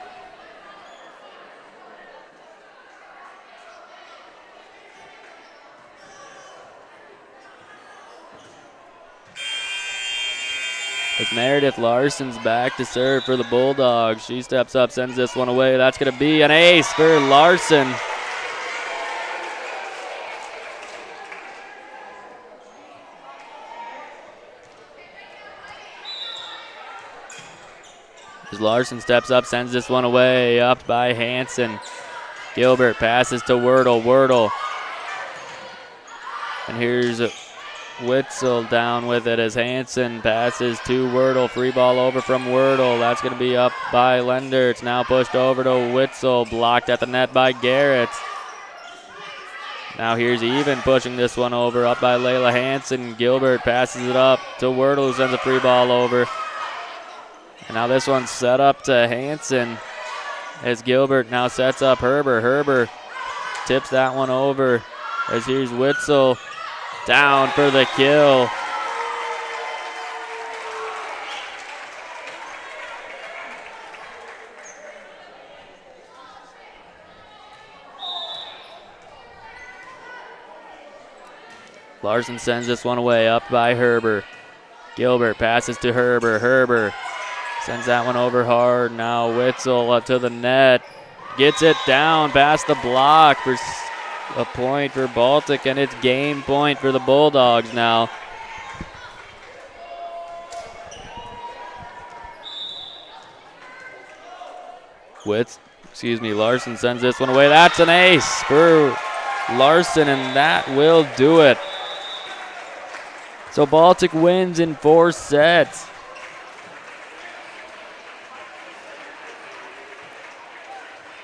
As Meredith Larson's back to serve for the Bulldogs. She steps up, sends this one away. That's going to be an ace for Larson. As Larson steps up, sends this one away, up by Hanson. Gilbert passes to Wordle. Wordle. And here's Witzel down with it as Hanson passes to Wordle. Free ball over from Wordle. That's going to be up by Lender. It's now pushed over to Witzel. Blocked at the net by Garrett. Now here's Even pushing this one over, up by Layla Hanson. Gilbert passes it up to Wordle, who sends a free ball over. And now this one's set up to Hanson as Gilbert now sets up Herber. Herber tips that one over as here's Witzel down for the kill. Larson sends this one away, up by Herber. Gilbert passes to Herber. Herber sends that one over hard. Now Witzel up to the net. gets it down past the block for a point for Baltic, and it's game point for the Bulldogs now. Larson sends this one away. That's an ace for Larson, and that will do it. So Baltic wins in 4 sets.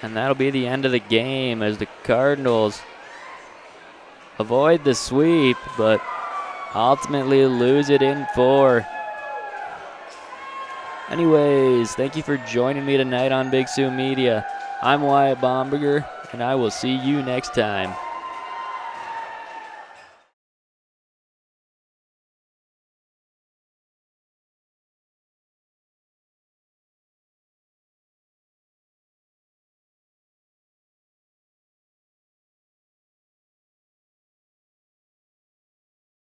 And that'll be the end of the game as the Cardinals avoid the sweep, but ultimately lose it in 4. Anyways, thank you for joining me tonight on Big Sioux Media. I'm Wyatt Baumberger, and I will see you next time.